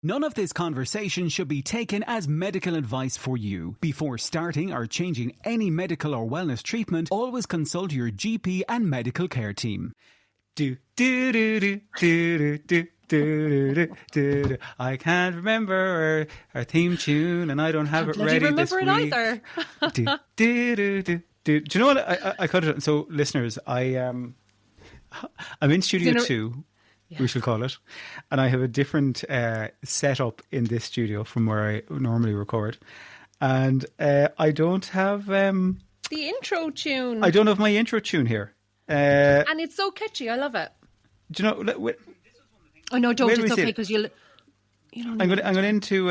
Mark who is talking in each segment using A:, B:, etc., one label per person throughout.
A: None of this conversation should be taken as medical advice for you. Before starting or changing any medical or wellness treatment, always consult your GP and medical care team. I can't remember our theme tune and I don't have it ready this week.
B: I can't remember it either.
A: Do you know what I could have done? So, listeners, I'm in Studio 2. Yeah. We shall call it. And I have a different setup in this studio from where I normally record. And I don't have...
B: the intro tune.
A: I don't have my intro tune here.
B: And it's so catchy. I love it.
A: Do you know...
B: Oh, no, don't. It's okay because you don't
A: I'm going into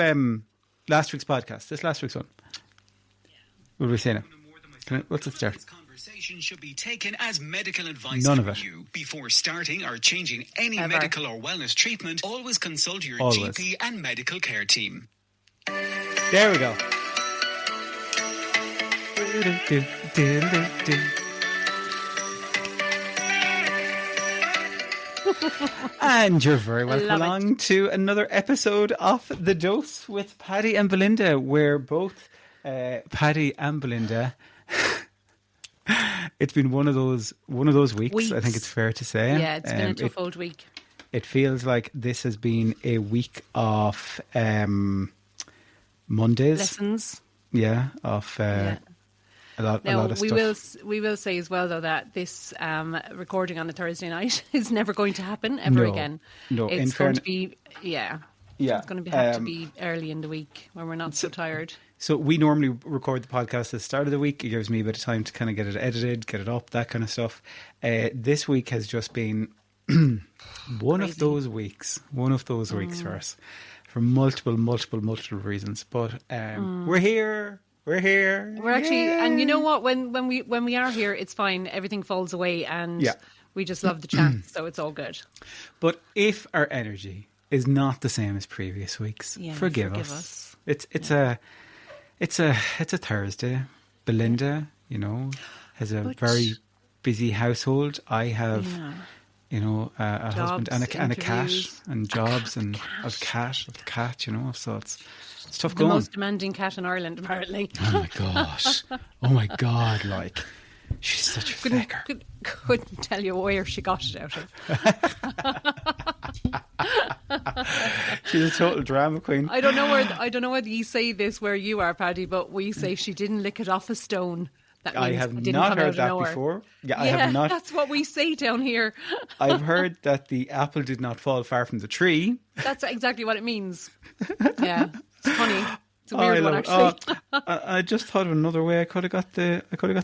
A: last week's podcast. This last week's one. What are we saying now? What's it start? Conversation should be taken as medical advice for you. Before starting or changing any medical or wellness treatment, always consult your GP and medical care team. There we go. And you're very welcome along to another episode of The Dose with Paddy and Belinda, where both Paddy and Belinda... It's been one of those weeks. I think it's fair to say.
B: Yeah, it's been a tough old week.
A: It feels like this has been a week of Mondays.
B: Lessons.
A: Yeah, of a lot of stuff.
B: We will say as well, though, that this recording on a Thursday night is never going to happen ever again.
A: No,
B: it's going to be, it's going to have to be early in the week when we're not so tired.
A: So we normally record the podcast at the start of the week. It gives me a bit of time to kind of get it edited, get it up, that kind of stuff. This week has just been one of those weeks for us, for multiple reasons. But we're here.
B: We're actually, and you know what? When we are here, it's fine. Everything falls away, and we just love the chat, so it's all good.
A: But if our energy is not the same as previous weeks, forgive us. It's a Thursday. Belinda, has a very busy household. I have, a husband and a cat, and jobs and a cat, so it's tough going.
B: The most demanding cat in Ireland, apparently.
A: Oh my god, like, she's such a fecker.
B: Couldn't tell you where she got it out of.
A: She's a total drama queen.
B: I don't know whether you say this where you are, Paddy, but we say she didn't lick it off a stone. That means
A: I have not heard that before. I have not.
B: That's what we say down here.
A: I've heard that the apple did not fall far from the tree.
B: That's exactly what it means. Yeah, it's funny. It's a weird one, actually.
A: I just thought of another way I could have got the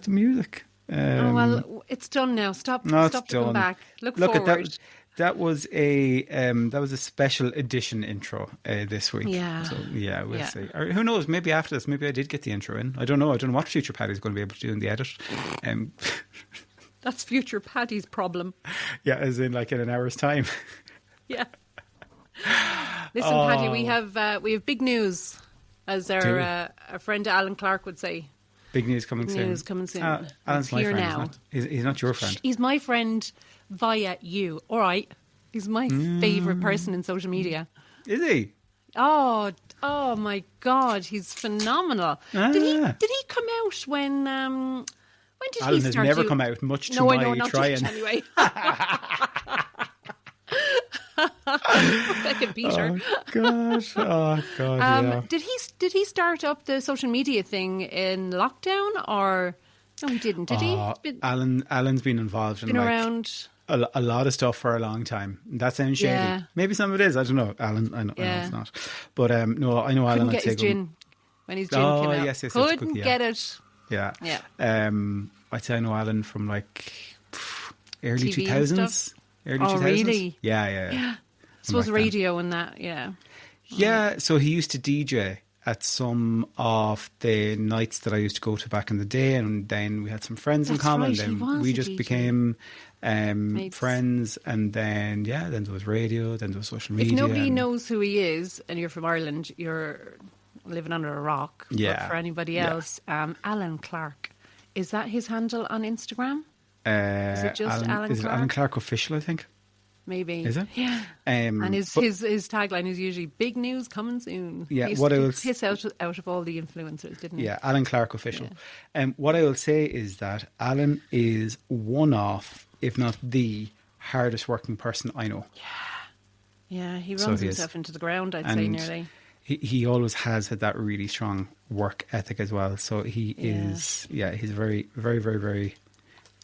A: music.
B: Well, it's done now. Stop looking back. Look forward.
A: That was a special edition intro this week.
B: Yeah.
A: So we'll see. Or who knows? Maybe after this, maybe I did get the intro in. I don't know. I don't know what future Paddy's going to be able to do in the edit.
B: That's future Paddy's problem.
A: Yeah, as in like in an hour's time.
B: Yeah. Listen, Paddy, we have big news, as our friend Alan Clark would say.
A: Big news coming soon. Alan's my friend.
B: Now.
A: He's not your friend.
B: He's my friend via you. All right. He's my favourite person in social media.
A: Is he?
B: Oh my God. He's phenomenal. Did he come out when did
A: Alan
B: he start?
A: Alan has never come out, much to my trying.
B: Anyway. Fucking Peter.
A: Oh God.
B: Did he start up the social media thing in lockdown, or no? He didn't. Did he?
A: Alan's been involved in
B: around
A: a lot of stuff for a long time. That sounds shady.
B: Yeah.
A: Maybe some of it is. I don't know. Alan, I know it's not. But no, I know Alan.
B: Couldn't get his gin when his gin came out.
A: Yes,
B: couldn't get it.
A: Yeah. I'd say I know Alan from like early
B: TV
A: 2000s. Early 2000s?
B: Really?
A: Yeah.
B: I suppose radio and that, yeah.
A: Yeah, so he used to DJ at some of the nights that I used to go to back in the day, and then we had some friends in common.
B: Right,
A: then we just became friends, and then there was radio, then there was social media.
B: If nobody knows who he is, and you're from Ireland, you're living under a rock.
A: Yeah.
B: But for anybody else, Alan Clark, is that his handle on Instagram? Is it just Alan Clark?
A: Is it Alan Clark Official, I think?
B: maybe.
A: Is it?
B: Yeah. And his tagline is usually "Big news coming soon."
A: Yeah.
B: He used to piss out of all the influencers, didn't he?
A: Yeah, Alan Clark official. What I will say is that Alan is one of, if not the hardest working person I know.
B: Yeah, he runs himself into the ground, I'd say, nearly.
A: He always has had that really strong work ethic as well. So he is, he's very, very, very, very,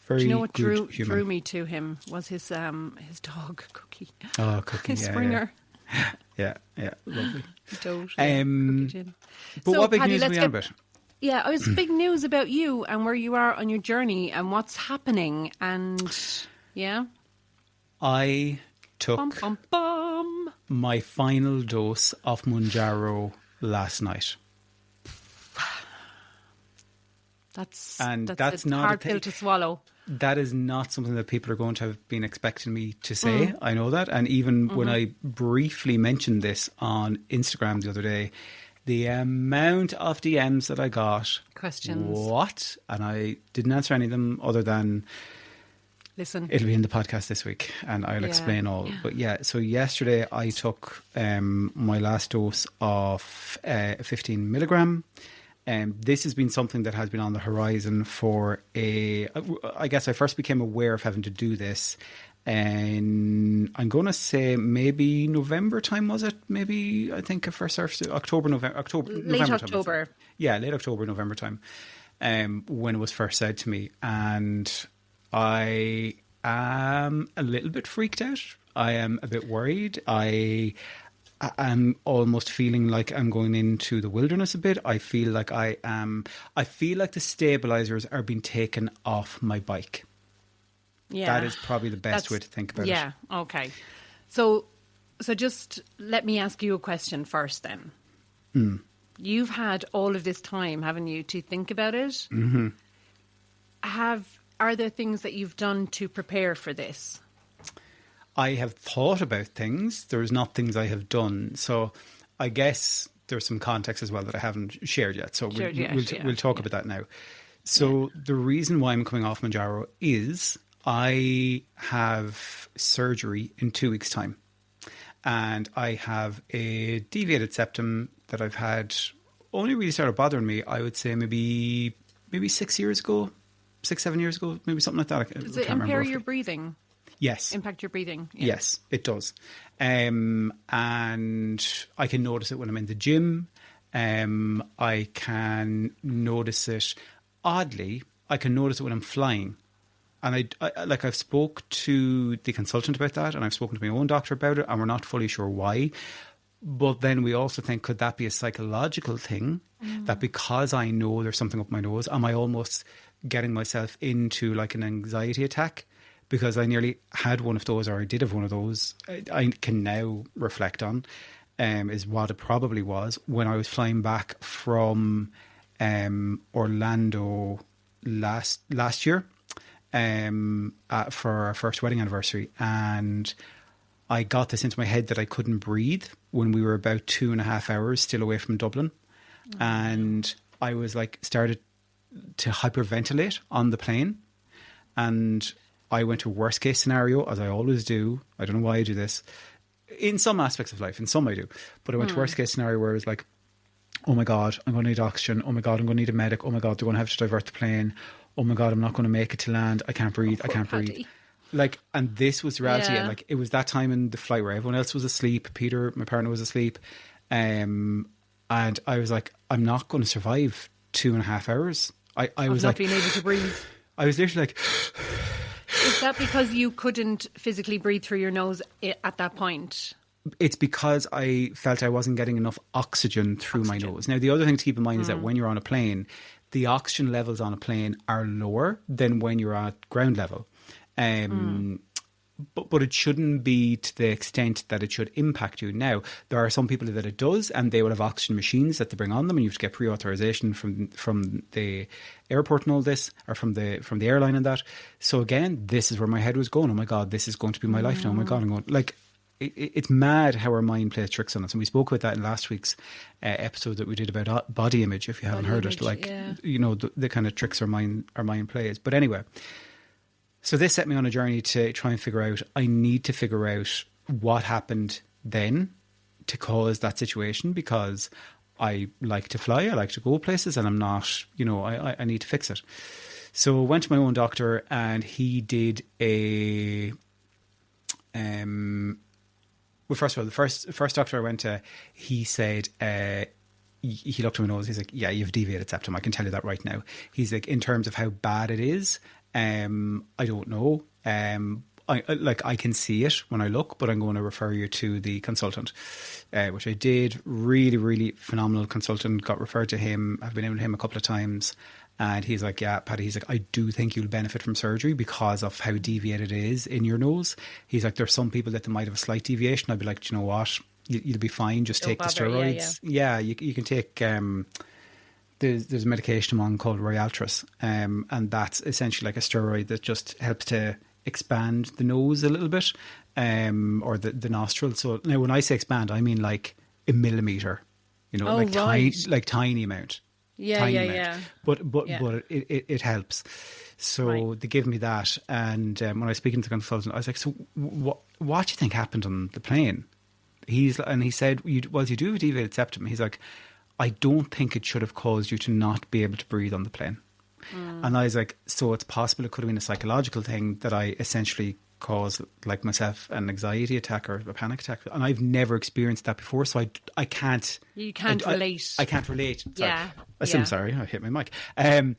A: very. Do
B: you know what
A: drew
B: me to him was his dog Cookie.
A: Oh, Cookie,
B: his Springer.
A: Yeah, lovely.
B: But
A: what big Paddy, news are we on about?
B: Yeah, it was big news about you and where you are on your journey and what's happening. And
A: I took my final dose of Mounjaro last night.
B: That's
A: not
B: a hard pill to swallow.
A: That is not something that people are going to have been expecting me to say. I know that. And even when I briefly mentioned this on Instagram the other day, the amount of DMs that I got.
B: Questions.
A: What? And I didn't answer any of them other than,
B: listen,
A: it'll be in the podcast this week and I'll explain all. But so yesterday I took my last dose of 15 milligram. This has been something that has been on the horizon for I guess I first became aware of having to do this, and I'm going to say maybe November time, was it? Maybe, I think, October, November.
B: Late October.
A: Late October, November time, when it was first said to me. And I am a little bit freaked out. I am a bit worried. I'm almost feeling like I'm going into the wilderness a bit. I feel like the stabilizers are being taken off my bike. Yeah. That is probably the best way to think about it.
B: Yeah, okay. So just let me ask you a question first then. You've had all of this time, haven't you, to think about it?
A: Mm-hmm.
B: Are there things that you've done to prepare for this?
A: I have thought about things. There's not things I have done. So I guess there's some context as well that I haven't shared yet. So we'll talk about that now. So the reason why I'm coming off Mounjaro is I have surgery in 2 weeks' time. And I have a deviated septum that I've had only really started bothering me, I would say maybe 6 years ago, 7 years ago, maybe something like that.
B: Does it impair your breathing?
A: Yes.
B: Impact your breathing? Yeah.
A: Yes, it does. And I can notice it when I'm in the gym. I can notice it, oddly, I can notice it when I'm flying. And I've spoke to the consultant about that, and I've spoken to my own doctor about it, and we're not fully sure why. But then we also think, could that be a psychological thing? That because I know there's something up my nose, am I almost getting myself into like an anxiety attack? Because I nearly had one of those, or I did have one of those. I can now reflect on, is what it probably was when I was flying back from Orlando last year. For our first wedding anniversary, and I got this into my head that I couldn't breathe when we were about 2.5 hours still away from Dublin. And I was started to hyperventilate on the plane, and I went to worst case scenario, as I always do. I don't know why I do this in some aspects of life, in some I do, but I went to worst case scenario where it was like, oh my God, I'm going to need oxygen. Oh my God, I'm going to need a medic. Oh my God, they're going to have to divert the plane. Oh my God, I'm not going to make it to land. I can't breathe. I can't breathe. And this was reality. Yeah. And it was that time in the flight where everyone else was asleep. Peter, my partner, was asleep. And I was like, I'm not going to survive 2.5 hours. I was
B: not being able to breathe.
A: I was literally like...
B: Is that because you couldn't physically breathe through your nose at that point?
A: It's because I felt I wasn't getting enough oxygen through my nose. Now, the other thing to keep in mind is that when you're on a plane, the oxygen levels on a plane are lower than when you're at ground level. But it shouldn't be to the extent that it should impact you. Now, there are some people that it does, and they will have oxygen machines that they bring on them, and you have to get pre-authorization from the airport and all this, or from the airline and that. So again, this is where my head was going. Oh my God, this is going to be my life now. Oh my God, I'm going it's mad how our mind plays tricks on us. And we spoke about that in last week's episode that we did about body image, if you haven't heard it. The kind of tricks our mind plays. But anyway, So this set me on a journey to try and figure out, I need to figure out what happened then to cause that situation, because I like to fly, I like to go places, and I'm not, I need to fix it. So I went to my own doctor, and he did a, well, first of all, the first doctor I went to, he said, he looked at my nose, he's like, yeah, you have deviated septum, I can tell you that right now. He's like, in terms of how bad it is, I don't know. I can see it when I look, but I'm going to refer you to the consultant, which I did. Really, really phenomenal consultant. Got referred to him. I've been in with him a couple of times, and he's like, yeah, Paddy, he's like, I do think you'll benefit from surgery because of how deviated it is in your nose. He's like, there's some people that they might have a slight deviation. I'd be like, do you know what? You'll be fine. Just take the steroids. Yeah, you can take... There's a medication I'm on called Ryaltris, and that's essentially like a steroid that just helps to expand the nose a little bit, or the nostril. So now when I say expand, I mean like a millimetre, tiny amount. Yeah. But it helps. So they give me that, and when I was speaking to the consultant, I was like, so what do you think happened on the plane? He said, you do have a deviated septum. He's like, I don't think it should have caused you to not be able to breathe on the plane. And I was like, so it's possible it could have been a psychological thing that I essentially caused, like myself, an anxiety attack or a panic attack. And I've never experienced that before, so I can't...
B: You can't relate.
A: I can't relate. Sorry.
B: Yeah.
A: I'm sorry, I hit my mic. I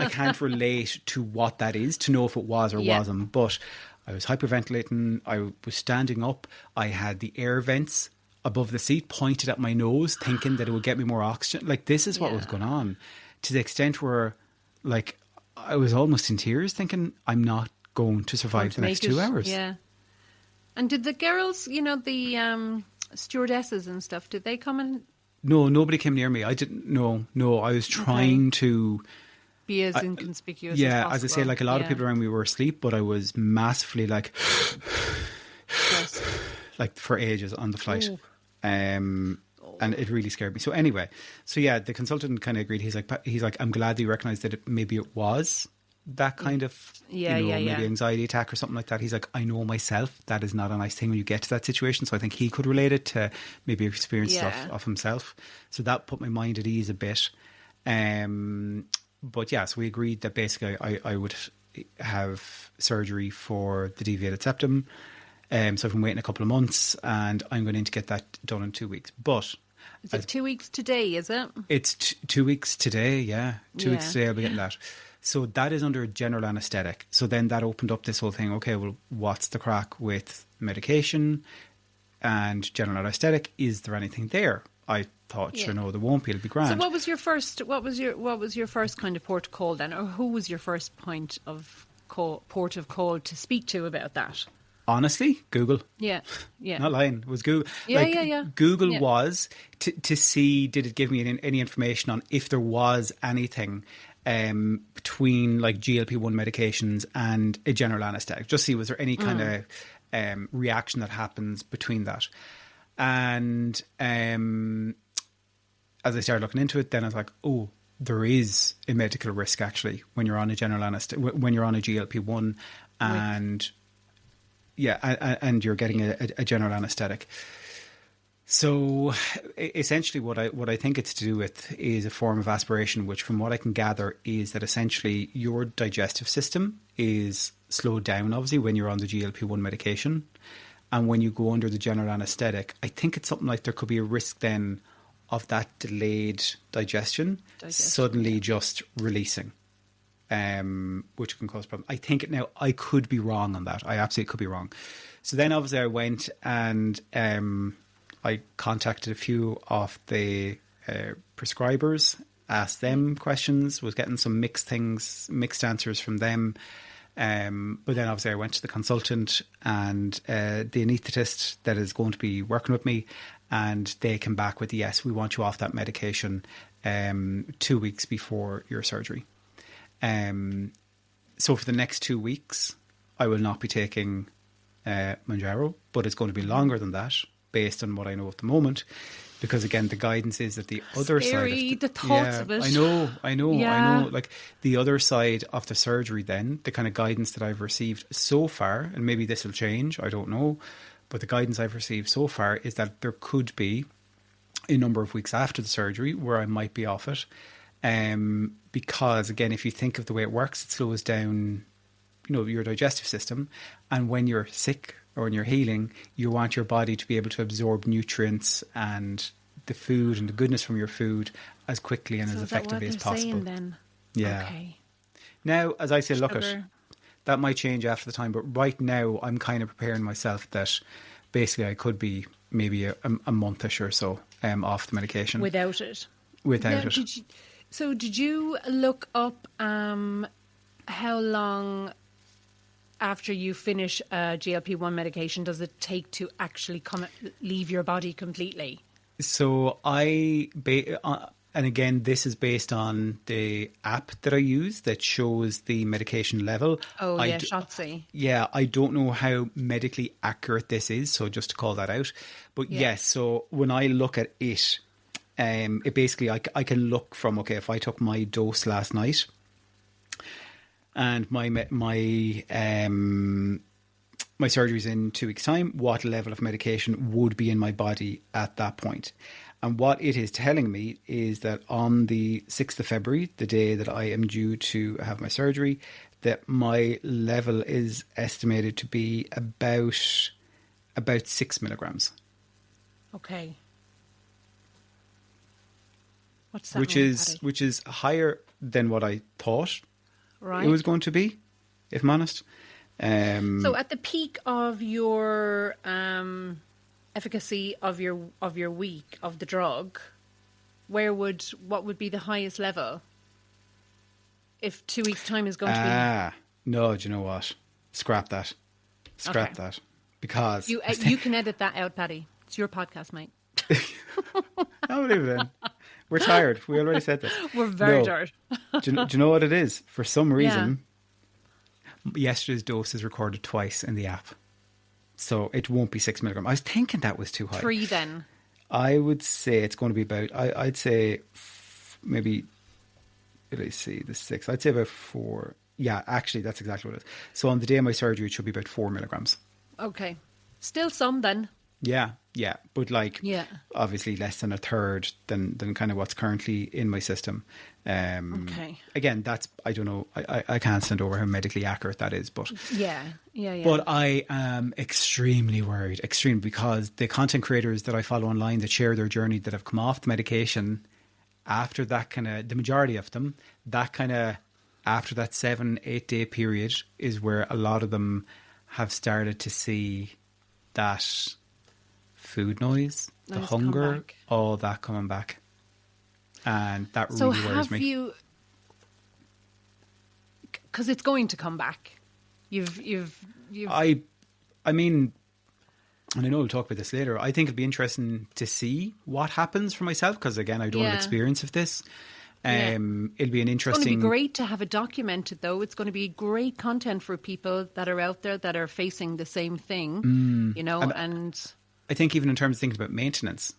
A: can't relate to what that is, to know if it was or wasn't. But I was hyperventilating, I was standing up, I had the air vents above the seat pointed at my nose, thinking that it would get me more oxygen. Like, this is what was going on, to the extent where, like, I was almost in tears thinking, I'm not going to survive the next 2 hours.
B: Yeah. And did the girls, the stewardesses and stuff, did they come and...
A: No, nobody came near me. I didn't know. No, I was trying to...
B: be as inconspicuous as possible.
A: As I say, like, a lot of people around me were asleep, but I was massively, like... like, for ages on the flight. And it really scared me. So anyway, the consultant kind of agreed. He's like, I'm glad that you recognise that maybe it was that kind of, maybe anxiety attack or something like that. He's like, I know myself, that is not a nice thing when you get to that situation. So I think he could relate it to maybe experience stuff of himself. So that put my mind at ease a bit. But yeah, so we agreed that basically I would have surgery for the deviated septum. So I've been waiting a couple of months, and I'm going to get that done in 2 weeks. But
B: is it 2 weeks today, is it?
A: It's 2 weeks today, yeah. 2 weeks today I'll be getting that. So that is under general anaesthetic. So then that opened up this whole thing. Okay, well, what's the crack with medication and general anaesthetic? Is there anything there? I thought, sure, no, there won't be. It'll be grand.
B: So what was your first kind of port of call then, or who was your first port of call to speak to about that?
A: Honestly, Google.
B: Yeah.
A: Not lying. It was Google.
B: Yeah.
A: Google was to see, did it give me any information on if there was anything between like GLP1 medications and a general anaesthetic. Just see, was there any kind of reaction that happens between that. And as I started looking into it, then I was like, oh, there is a medical risk actually when you're on a general anaesthetic, when you're on a GLP1 and... Yeah, and you're getting a general anaesthetic. So essentially what I think it's to do with is a form of aspiration, which from what I can gather is that essentially your digestive system is slowed down, obviously, when you're on the GLP-1 medication. And when you go under the general anaesthetic, I think it's something like there could be a risk then of that delayed digestion suddenly just releasing. Which can cause problems. I think now I could be wrong on that. I absolutely could be wrong. So then obviously I went and I contacted a few of the prescribers, asked them questions, was getting some mixed answers from them. But then obviously I went to the consultant and the anaesthetist that is going to be working with me, and they came back with, yes, we want you off that medication 2 weeks before your surgery. So for the next 2 weeks, I will not be taking Mounjaro, but it's going to be longer than that based on what I know at the moment, because again, the guidance is that the other side of
B: the thoughts of it.
A: I know. Like the other side of the surgery, then the kind of guidance that I've received so far, and maybe this will change, I don't know, but the guidance I've received so far is that there could be a number of weeks after the surgery where I might be off it, because again, if you think of the way it works, it slows down, your digestive system, and when you're sick or when you're healing, you want your body to be able to absorb nutrients and the food and the goodness from your food as quickly and as effectively as possible.
B: Saying, then?
A: Yeah.
B: Okay.
A: Now, as I say, look at that might change after the time, but right now I'm kind of preparing myself that basically I could be maybe a monthish or so off the medication
B: without it. Did you look up how long after you finish a GLP-1 medication does it take to actually leave your body completely? So
A: and again, this is based on the app that I use that shows the medication level.
B: Oh, Shotzi.
A: Yeah, I don't know how medically accurate this is, so just to call that out. But yes, so when I look at it, it basically, I can look from, okay, if I took my dose last night and my surgery's in 2 weeks' time, what level of medication would be in my body at that point? And what it is telling me is that on the 6th of February, the day that I am due to have my surgery, that my level is estimated to be about 6 milligrams.
B: Okay. What's that?
A: Which is higher than what I thought
B: it
A: was going to be, if I'm honest.
B: So at the peak of your efficacy of your week of the drug, what would be the highest level? If 2 weeks' time is going to be...
A: No, do you know what? Scrap that. That. Because...
B: You can edit that out, Paddy. It's your podcast, mate.
A: I believe it in. We're tired. We already said this.
B: We're very tired.
A: Do you know what it is? For some reason, yesterday's dose is recorded twice in the app. So it won't be 6 milligrams. I was thinking that was too high.
B: 3 then?
A: I would say it's going to be about, I'd say maybe, did I see the 6? I'd say about 4. Yeah, actually, that's exactly what it is. So on the day of my surgery, it should be about 4 milligrams.
B: Okay. Still some then.
A: Yeah. But obviously less than a third than kind of what's currently in my system.
B: Okay.
A: Again, that's, I don't know, I can't send over how medically accurate that is, but...
B: Yeah.
A: But I am extremely worried, because the content creators that I follow online that share their journey that have come off the medication after that kind of, the majority of them, that kind of, after that 7-8 day period is where a lot of them have started to see that food noise, the hunger, all that coming back. And that really worries me. So
B: because it's going to come back.
A: I mean, and I know we'll talk about this later, I think it'll be interesting to see what happens for myself, because again, I don't have experience of this. It'll be an interesting...
B: It's going to be great to have it documented, though. It's going to be great content for people that are out there that are facing the same thing, and
A: I think even in terms of thinking about maintenance,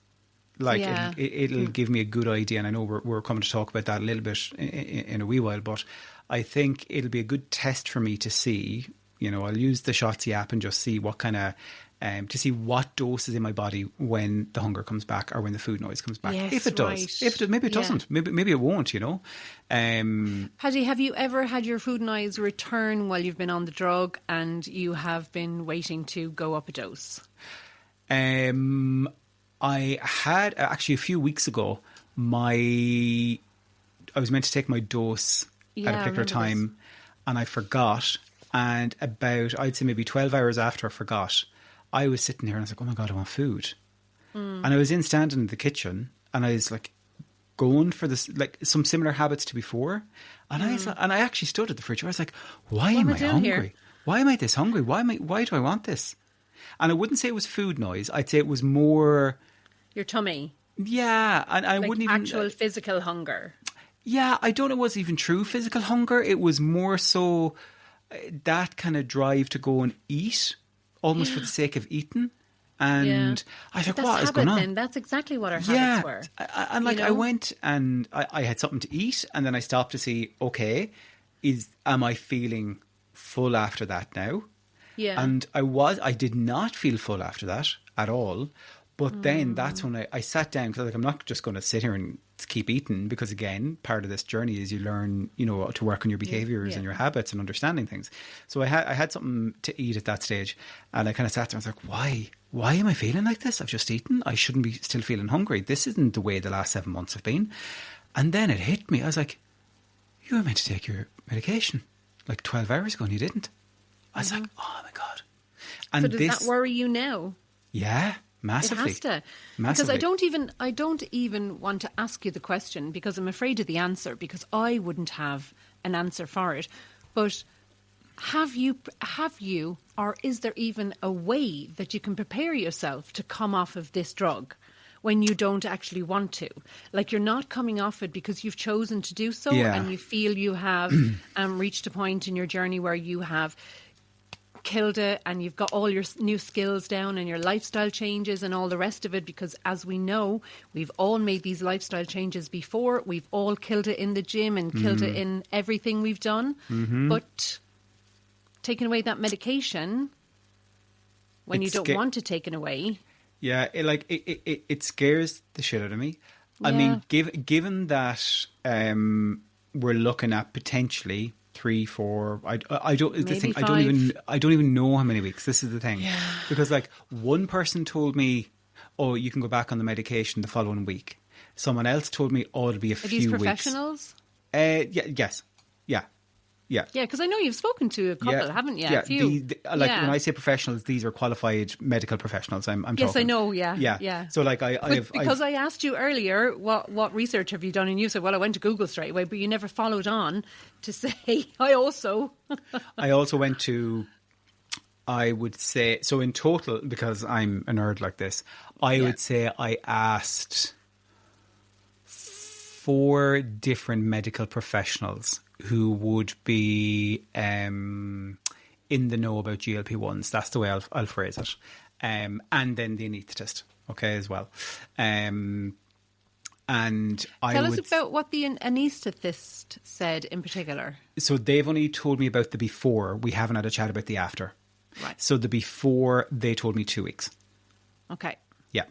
A: it'll give me a good idea, and I know we're coming to talk about that a little bit in a wee while, but I think it'll be a good test for me to see, I'll use the Shotzi app and just see what kind of, to see what dose is in my body when the hunger comes back or when the food noise comes back.
B: Yes,
A: if it does. If it, maybe it doesn't. Maybe it won't,
B: Paddy, have you ever had your food noise return while you've been on the drug and you have been waiting to go up a dose?
A: I had, actually a few weeks ago, I was meant to take my dose at a particular time and I forgot. And about, I'd say maybe 12 hours after I forgot, I was sitting there and I was like, oh my God, I want food. And I was standing in the kitchen and I was like going for this, like some similar habits to before. And I actually stood at the fridge. I was like, why am I hungry?
B: Here?
A: Why am I this hungry? Why do I want this? And I wouldn't say it was food noise. I'd say it was more...
B: Your tummy.
A: Yeah. And I wouldn't even...
B: Actual physical hunger.
A: Yeah, I don't know if it was even true physical hunger. It was more so that kind of drive to go and eat, almost for the sake of eating. And I was like, what is going on?
B: Then. That's exactly what our habits were.
A: And like, I went and I had something to eat, and then I stopped to see, okay, am I feeling full after that now?
B: Yeah.
A: And I did not feel full after that at all. But then that's when I sat down, because I'm not just going to sit here and keep eating, because again, part of this journey is you learn, to work on your behaviours and your habits and understanding things. So I had something to eat at that stage, and I kind of sat there and I was like, why am I feeling like this? I've just eaten. I shouldn't be still feeling hungry. This isn't the way the last 7 months have been. And then it hit me. I was like, you were meant to take your medication like 12 hours ago and you didn't. I was like, oh my God. And
B: so does that worry you now?
A: Yeah. Massively.
B: It has to. Massively. Because I don't even want to ask you the question, because I'm afraid of the answer, because I wouldn't have an answer for it. But have you, or is there even a way that you can prepare yourself to come off of this drug when you don't actually want to? Like, you're not coming off it because you've chosen to do so, and you feel you have reached a point in your journey where you have killed it and you've got all your new skills down and your lifestyle changes and all the rest of it, because as we know, we've all made these lifestyle changes before. We've all killed it in the gym and killed it in everything we've done. But taking away that medication when you don't want to take it away. Yeah,
A: it scares the shit out of me. I mean, given that we're looking at potentially 3, 4. I don't. Maybe the thing. 5. I don't even know how many weeks. This is the thing. Yeah. Because like one person told me, "Oh, you can go back on the medication the following week." Someone else told me, "Oh, it'll be a few weeks." Are these
B: professionals?
A: Yes. Yeah.
B: Yeah, because I know you've spoken to a couple, haven't you?
A: Yeah,
B: a few.
A: When I say professionals, these are qualified medical professionals. I'm
B: yes,
A: talking.
B: I know. Yeah.
A: So like
B: I asked you earlier what research have you done, and you said, well, I went to Google straight away, but you never followed on to say I also
A: went to. I would say so in total, because I'm a nerd like this. I would say I asked 4 different medical professionals who would be in the know about GLP-1s. That's the way I'll phrase it. And then the anaesthetist, as well. And
B: Tell us about what the anaesthetist said in particular.
A: So they've only told me about the before. We haven't had a chat about the after.
B: Right.
A: So the before, they told me 2 weeks.
B: Okay.
A: Yeah.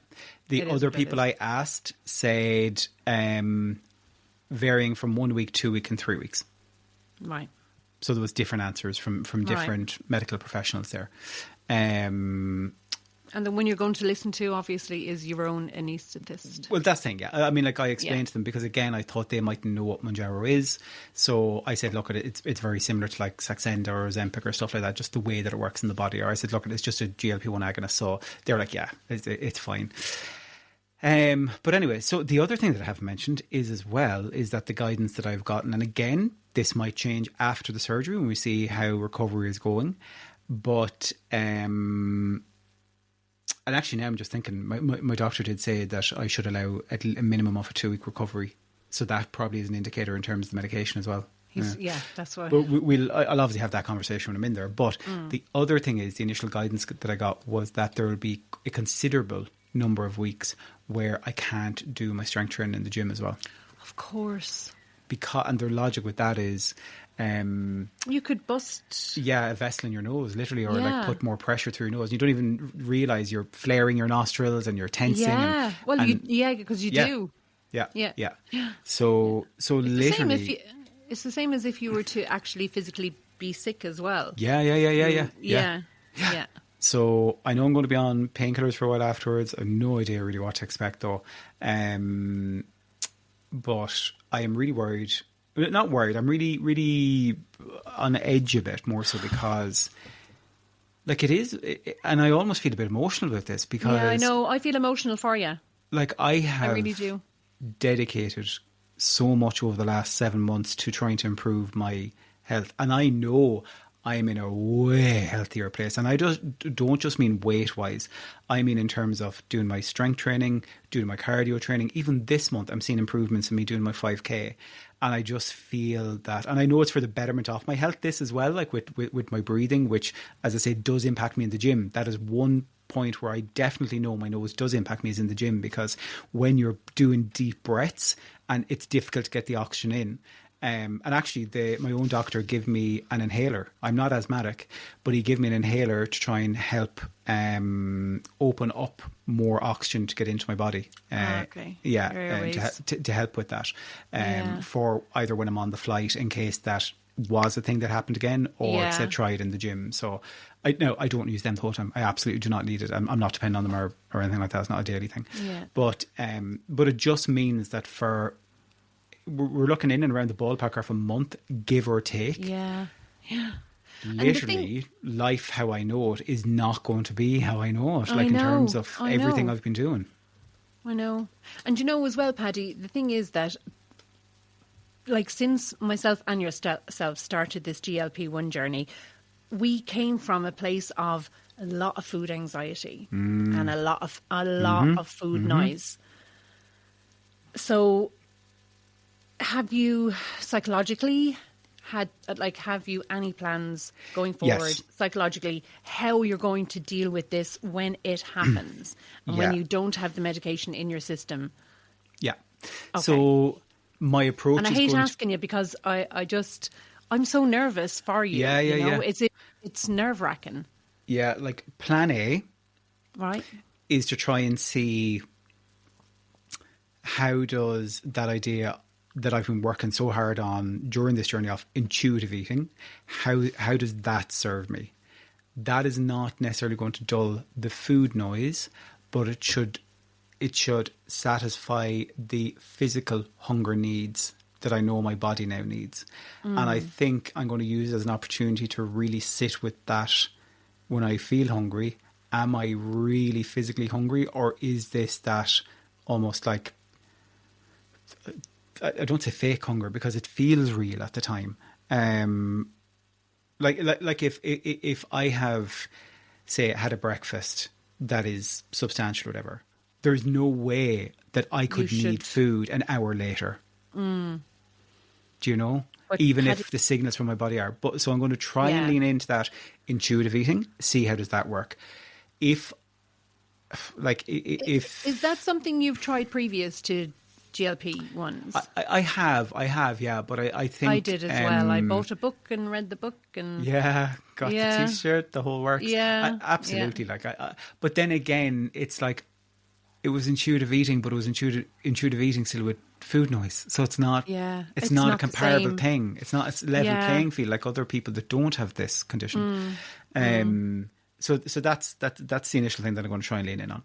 A: The other people I asked said varying from 1 week, 2 week, and 3 weeks.
B: Right.
A: So there was different answers from different medical professionals there. And
B: then when you're going to listen to, obviously, is your own anaesthetist.
A: Well, that's the thing, yeah. I mean, like I explained to them, because again, I thought they mightn't know what Mounjaro is. So I said, look, it's very similar to like Saxenda or Ozempic or stuff like that, just the way that it works in the body. Or I said, look, it's just a GLP-1 agonist. So they're like, yeah, it's fine. But anyway, so the other thing that I haven't mentioned is that the guidance that I've gotten, and again, this might change after the surgery when we see how recovery is going. But, and actually now I'm just thinking, my doctor did say that I should allow a minimum of a 2-week recovery. So that probably is an indicator in terms of the medication as well.
B: That's what.
A: But I'll obviously have that conversation when I'm in there. But the other thing is, the initial guidance that I got was that there will be a considerable number of weeks where I can't do my strength training in the gym as well.
B: Of course.
A: And their logic with that is
B: you could bust
A: a vessel in your nose, literally, or like put more pressure through your nose. You don't even realise you're flaring your nostrils and you're tensing.
B: Because you do.
A: Yeah. So literally,
B: it's the same as if you were to actually physically be sick as well.
A: Yeah. So I know I'm going to be on painkillers for a while afterwards. I have no idea really what to expect though. But I am really worried. Not worried. I'm really, really on edge a bit, more so because like it is, and I almost feel a bit emotional about this because...
B: Yeah, I know. I feel emotional for you.
A: Like I
B: really do.
A: Dedicated so much over the last 7 months to trying to improve my health. And I know I'm in a way healthier place. And I don't just mean weight-wise. I mean in terms of doing my strength training, doing my cardio training. Even this month, I'm seeing improvements in me doing my 5K. And I just feel that, and I know it's for the betterment of my health, this as well, like with my breathing, which, as I say, does impact me in the gym. That is one point where I definitely know my nose does impact me is in the gym, because when you're doing deep breaths and it's difficult to get the oxygen in. And actually, my own doctor gave me an inhaler. I'm not asthmatic, but he gave me an inhaler to try and help open up more oxygen to get into my body.
B: Okay.
A: Yeah, to help with that. For either when I'm on the flight, in case that was a thing that happened again, or to try it in the gym. So I don't use them the whole time. I absolutely do not need it. I'm not dependent on them or anything like that. It's not a daily thing.
B: Yeah.
A: But it just means that we're looking in and around the ballpark of a month, give or take.
B: Yeah.
A: Literally, life how I know it is not going to be how I know it. In terms of everything I've been doing.
B: I know. And as well, Paddy, the thing is that, since myself and yourself started this GLP1 journey, we came from a place of a lot of food anxiety and a lot of food noise. So, have you psychologically have you any plans going forward psychologically how you're going to deal with this when it happens and when you don't have the medication in your system? Yeah. Okay.
A: So my approach
B: and I hate asking you because I'm so nervous for you. Yeah. It's nerve-wracking.
A: Yeah, plan A is to try and see how does that idea that I've been working so hard on during this journey of intuitive eating, how does that serve me? That is not necessarily going to dull the food noise, but it should satisfy the physical hunger needs that I know my body now needs. And I think I'm going to use it as an opportunity to really sit with that when I feel hungry. Am I really physically hungry, or is this that almost like, I don't say fake hunger because it feels real at the time. If I have, say, had a breakfast that is substantial or whatever, there's no way that I could need food an hour later. Do you know? But even if the signals from my body are. So I'm going to try and lean into that intuitive eating, see how does that work. Is
B: that something you've tried previous to GLP-1s?
A: I have, yeah, but I think
B: I did as well. I bought a book and read the book and
A: got the T-shirt, the whole works. Absolutely. But then again, it's like it was intuitive eating, but it was intuitive eating still with food noise. So it's not. Yeah, it's not a comparable thing. It's not a level playing field like other people that don't have this condition. So that's the initial thing that I'm going to try and lean in on.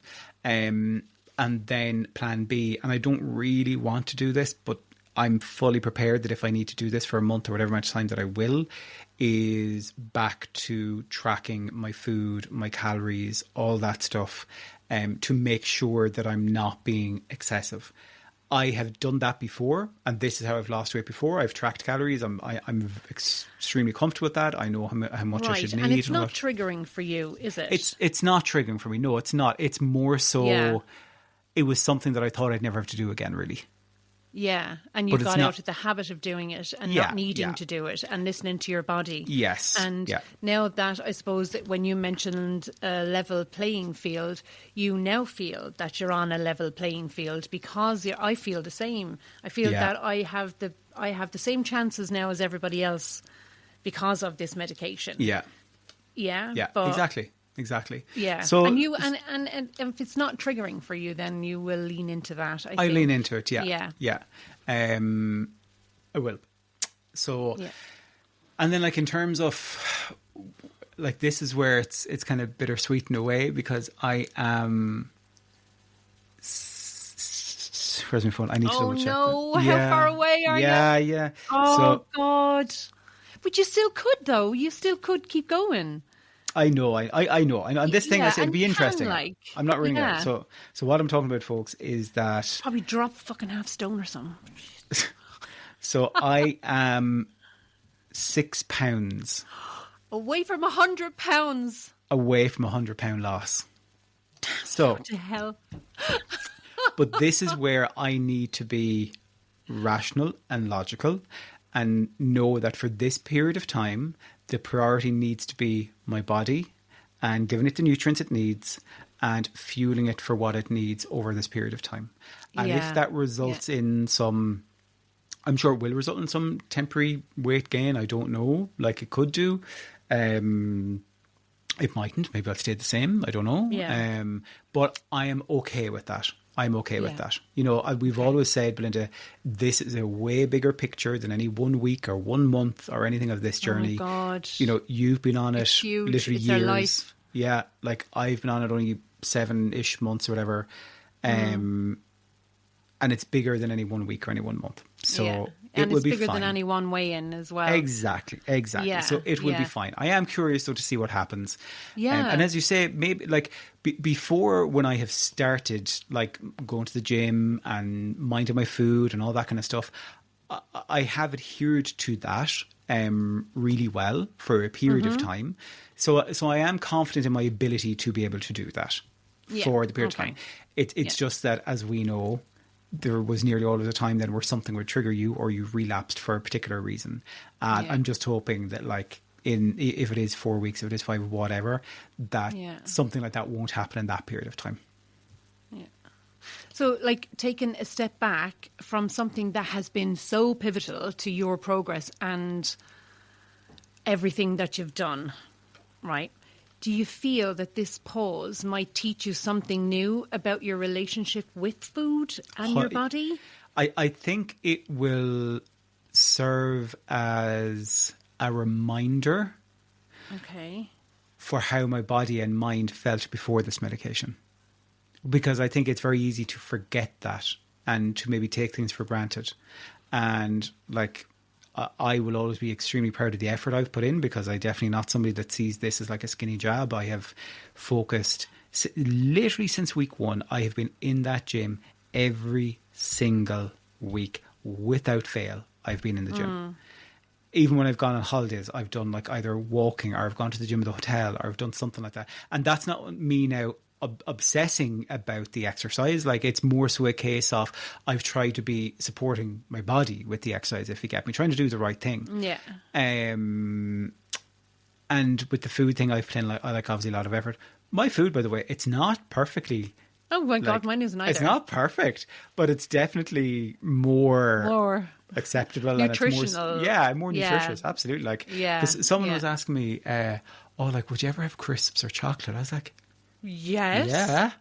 A: And then plan B, and I don't really want to do this, but I'm fully prepared that if I need to do this for a month or whatever amount of time that I will, is back to tracking my food, my calories, all that stuff, to make sure that I'm not being excessive. I have done that before, and this is how I've lost weight before. I've tracked calories. I'm extremely comfortable with that. I know how much I should need.
B: And it's not triggering for you, is it?
A: It's not triggering for me. No, it's not. It's more so... Yeah. It was something that I thought I'd never have to do again, really.
B: Yeah, and you got out of the habit of doing it and not needing to do it and listening to your body.
A: Yes.
B: And now that, I suppose, that when you mentioned a level playing field, you now feel that you're on a level playing field because I feel the same. I feel that I have the same chances now as everybody else because of this medication. Yeah. Yeah. Yeah,
A: Exactly.
B: Yeah. So and if it's not triggering for you, then you will lean into that. I think.
A: Lean into it. Yeah. I will. So, and then in terms of this is where it's kind of bittersweet in a way because I am. Where's my phone? I need to double check.
B: Oh no! How far away are you?
A: Yeah.
B: Oh God! But you still could though. You still could keep going.
A: I know. And this thing, I said, it'd be interesting. I'm not ringing out. So what I'm talking about, folks, is that...
B: Probably drop fucking half stone or something.
A: So I am 6 pounds.
B: Away from 100 pounds.
A: Away from £100 loss. So...
B: What the hell?
A: But this is where I need to be rational and logical and know that for this period of time... The priority needs to be my body and giving it the nutrients it needs and fueling it for what it needs over this period of time. And if that results in some, I'm sure it will result in some temporary weight gain. I don't know. Like, it could do. It mightn't. Maybe I'll stay the same. I don't know.
B: Yeah.
A: But I am okay with that. I'm okay with that. You know, we've always said, Belinda, this is a way bigger picture than any 1 week or 1 month or anything of this journey.
B: Oh my God.
A: You know, you've been on it
B: huge.
A: literally
B: It's
A: years.
B: our life.
A: Yeah, like I've been on it only 7-ish months or whatever. And it's bigger than any 1 week or any 1 month. So it will be fine. And it's bigger
B: than any one weigh-in as well.
A: Exactly.
B: Yeah,
A: so it will be fine. I am curious, though, to see what happens.
B: Yeah.
A: And as you say, maybe like before, when I have started like going to the gym and minding my food and all that kind of stuff, I have adhered to that really well for a period of time. So I am confident in my ability to be able to do that for the period of time. It's just that, as we know, there was nearly all of the time then where something would trigger you or you relapsed for a particular reason. And I'm just hoping that, like, if it is 4 weeks, if it is 5, whatever, that something like that won't happen in that period of time.
B: Yeah. So, like, taking a step back from something that has been so pivotal to your progress and everything that you've done, right? Do you feel that this pause might teach you something new about your relationship with food and your body?
A: I think it will serve as a reminder for how my body and mind felt before this medication. Because I think it's very easy to forget that and to maybe take things for granted. And, like, I will always be extremely proud of the effort I've put in, because I'm definitely not somebody that sees this as like a skinny jab. I have focused literally since week 1. I have been in that gym every single week without fail. I've been in the gym. Even when I've gone on holidays, I've done like either walking or I've gone to the gym at the hotel or I've done something like that. And that's not me now obsessing about the exercise. Like, it's more so a case of I've tried to be supporting my body with the exercise, if you get me, trying to do the right thing. And with the food thing, I've put in, like, I like obviously a lot of effort. My food, by the way, it's not perfectly,
B: oh my God, mine isn't either.
A: It's not perfect, but it's definitely more acceptable.
B: Nutritional.
A: And it's more nutritious. Absolutely. Like, 'cause someone was asking me, like, would you ever have crisps or chocolate? I was like,
B: yes.
A: Yeah.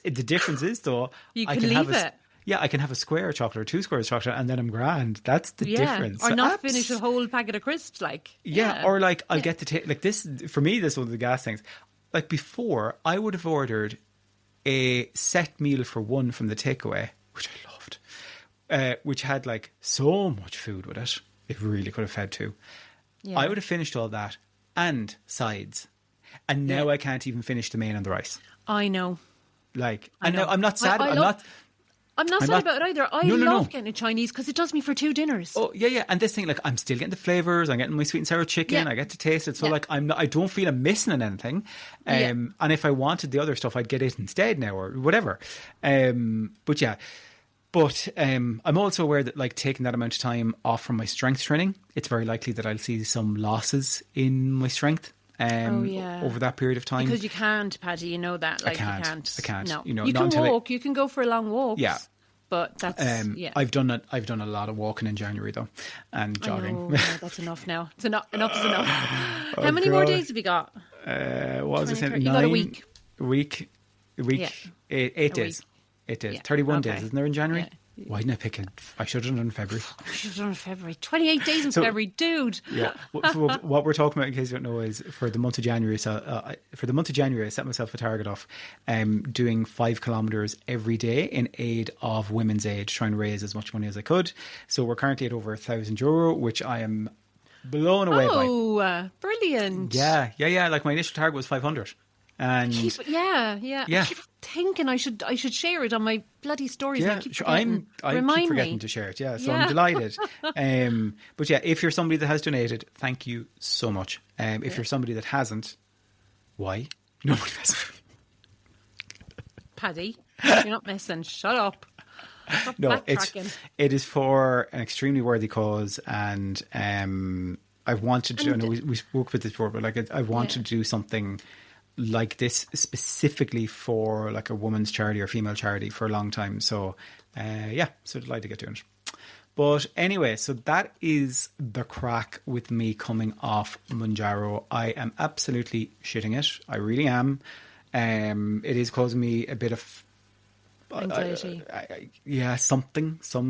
A: The difference is, though,
B: you can leave it.
A: Yeah, I can have a square of chocolate or 2 squares of chocolate and then I'm grand. That's the difference.
B: Or not finish a whole packet of crisps, like.
A: Yeah, or like I'll get to take, like, this, for me, this is one of the gas things. Like, before, I would have ordered a set meal for one from the takeaway, which I loved, which had like so much food with it. It really could have fed 2. Yeah. I would have finished all that and sides. And now I can't even finish the main and the rice.
B: I know.
A: Like, I know. I'm not sad. I'm not
B: sad about it either. I love getting a Chinese because it does me for 2 dinners.
A: Oh, yeah. And this thing, like, I'm still getting the flavours. I'm getting my sweet and sour chicken. I get to taste it. So, like, I don't feel I'm missing anything. And if I wanted the other stuff, I'd get it instead now or whatever. But I'm also aware that, like, taking that amount of time off from my strength training, it's very likely that I'll see some losses in my strength. Over that period of time,
B: because you can't, Paddy, you know that. Like,
A: I can't.
B: No,
A: you know,
B: you can walk. You can go for long walks.
A: Yeah,
B: but that's
A: I've done a lot of walking in January though, and jogging.
B: That's enough now. Enough is enough. How many more days have you got?
A: What was I saying?
B: You got a week.
A: Week. Yeah. 8 days. 8 days. 31 days, isn't there, in January? Yeah. Why didn't I pick it? I should have done it in February.
B: 28 days in February, dude.
A: Yeah. What we're talking about, in case you don't know, is for the month of January. So I set myself a target of doing 5 kilometres every day in aid of Women's Aid, trying to raise as much money as I could. So we're currently at over €1,000, which I am blown away by.
B: Oh, brilliant.
A: Yeah. Like, my initial target was 500. And
B: I keep thinking I should share it on my bloody stories.
A: Yeah, I keep forgetting to share it. Yeah, so I'm delighted. But yeah, if you're somebody that has donated, thank you so much. If you're somebody that hasn't, why? Nobody has.
B: Paddy, you're not missing. Shut up.
A: No, it is for an extremely worthy cause, and I've wanted to. I know we spoke about this before, but like I wanted to do something like this specifically for like a woman's charity or female charity for a long time. So so delighted to get doing it. But anyway, so that is the crack with me coming off Mounjaro. I am absolutely shitting it. I really am. It is causing me a bit of
B: anxiety.
A: Some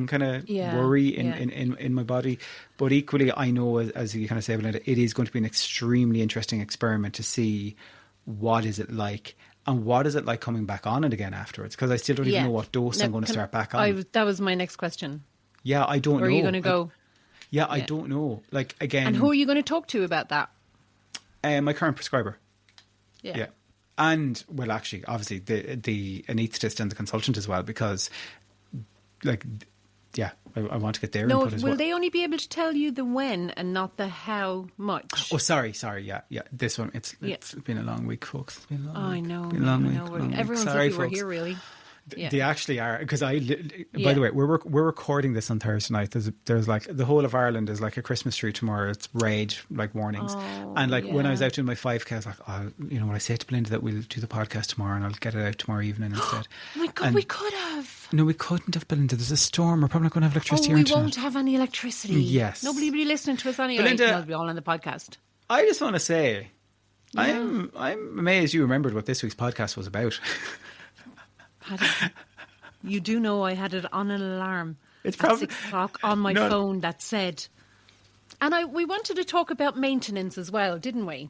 A: kind of worry in my body. But equally, I know, as you kind of say, Belinda, it is going to be an extremely interesting experiment to see what is it like. And what is it like coming back on it again afterwards? Because I still don't even know what dose I'm going to start back on.
B: That was my next question.
A: Yeah, I don't know.
B: Where are you going to go?
A: I don't know. Like, again...
B: And who are you going to talk to about that?
A: My current prescriber.
B: Yeah.
A: And, well, actually, obviously, the anaesthetist and the consultant as well, because, like, I want to get their input as well.
B: Will they only be able to tell you the when and not the how much?
A: Oh, sorry, yeah. This one, it's been a long week, folks. It's been a long week.
B: I know.
A: Been a long week.
B: Everyone's lucky we're here, really.
A: They actually are, because by the way, we're recording this on Thursday night. There's like the whole of Ireland is like a Christmas tree tomorrow. It's red like warnings, and like when I was out doing my 5K, I was like, when I say to Belinda that we'll do the podcast tomorrow and I'll get it out tomorrow evening instead.
B: Oh my God, we could have.
A: No, we couldn't have, Belinda. There's a storm. We're probably not going to have electricity.
B: We won't have any electricity.
A: Yes,
B: nobody will be listening to us anyway.
A: Belinda,
B: it'll be all on the podcast.
A: I just want to say, I'm amazed you remembered what this week's podcast was about.
B: Paddy, you do know I had it on an alarm
A: at 6
B: o'clock on my phone that said... And we wanted to talk about maintenance as well, didn't we?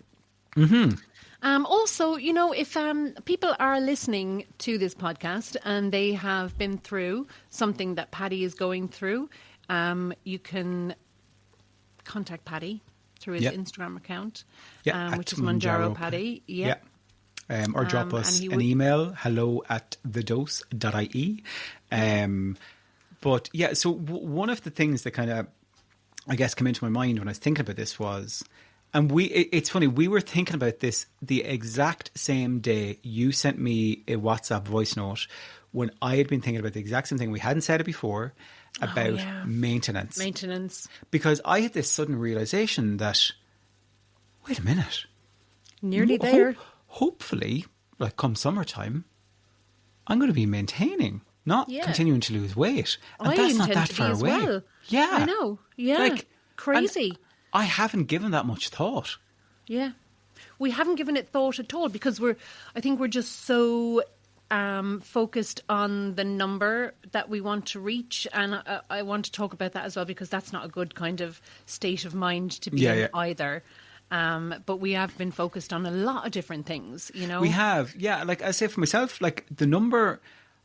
A: Mm-hmm.
B: Also, if people are listening to this podcast and they have been through something that Paddy is going through, you can contact Paddy through his Instagram account, which is Mounjaro Paddy.
A: Yeah. Or drop us an email, hello@thedose.ie. But yeah, so one of the things that kind of, I guess, came into my mind when I was thinking about this was, and it's funny, we were thinking about this the exact same day you sent me a WhatsApp voice note when I had been thinking about the exact same thing. We hadn't said it before about maintenance. Because I had this sudden realization that, wait a minute.
B: Nearly there.
A: Hopefully, like come summertime, I'm going to be maintaining, not continuing to lose weight. And that's not that far away.
B: Well.
A: Yeah.
B: I know. Yeah.
A: Like,
B: crazy.
A: I haven't given that much thought.
B: Yeah. We haven't given it thought at all because I think we're just so focused on the number that we want to reach. And I want to talk about that as well because that's not a good kind of state of mind to be in either. But we have been focused on a lot of different things, We have,
A: like I say for myself, like the number,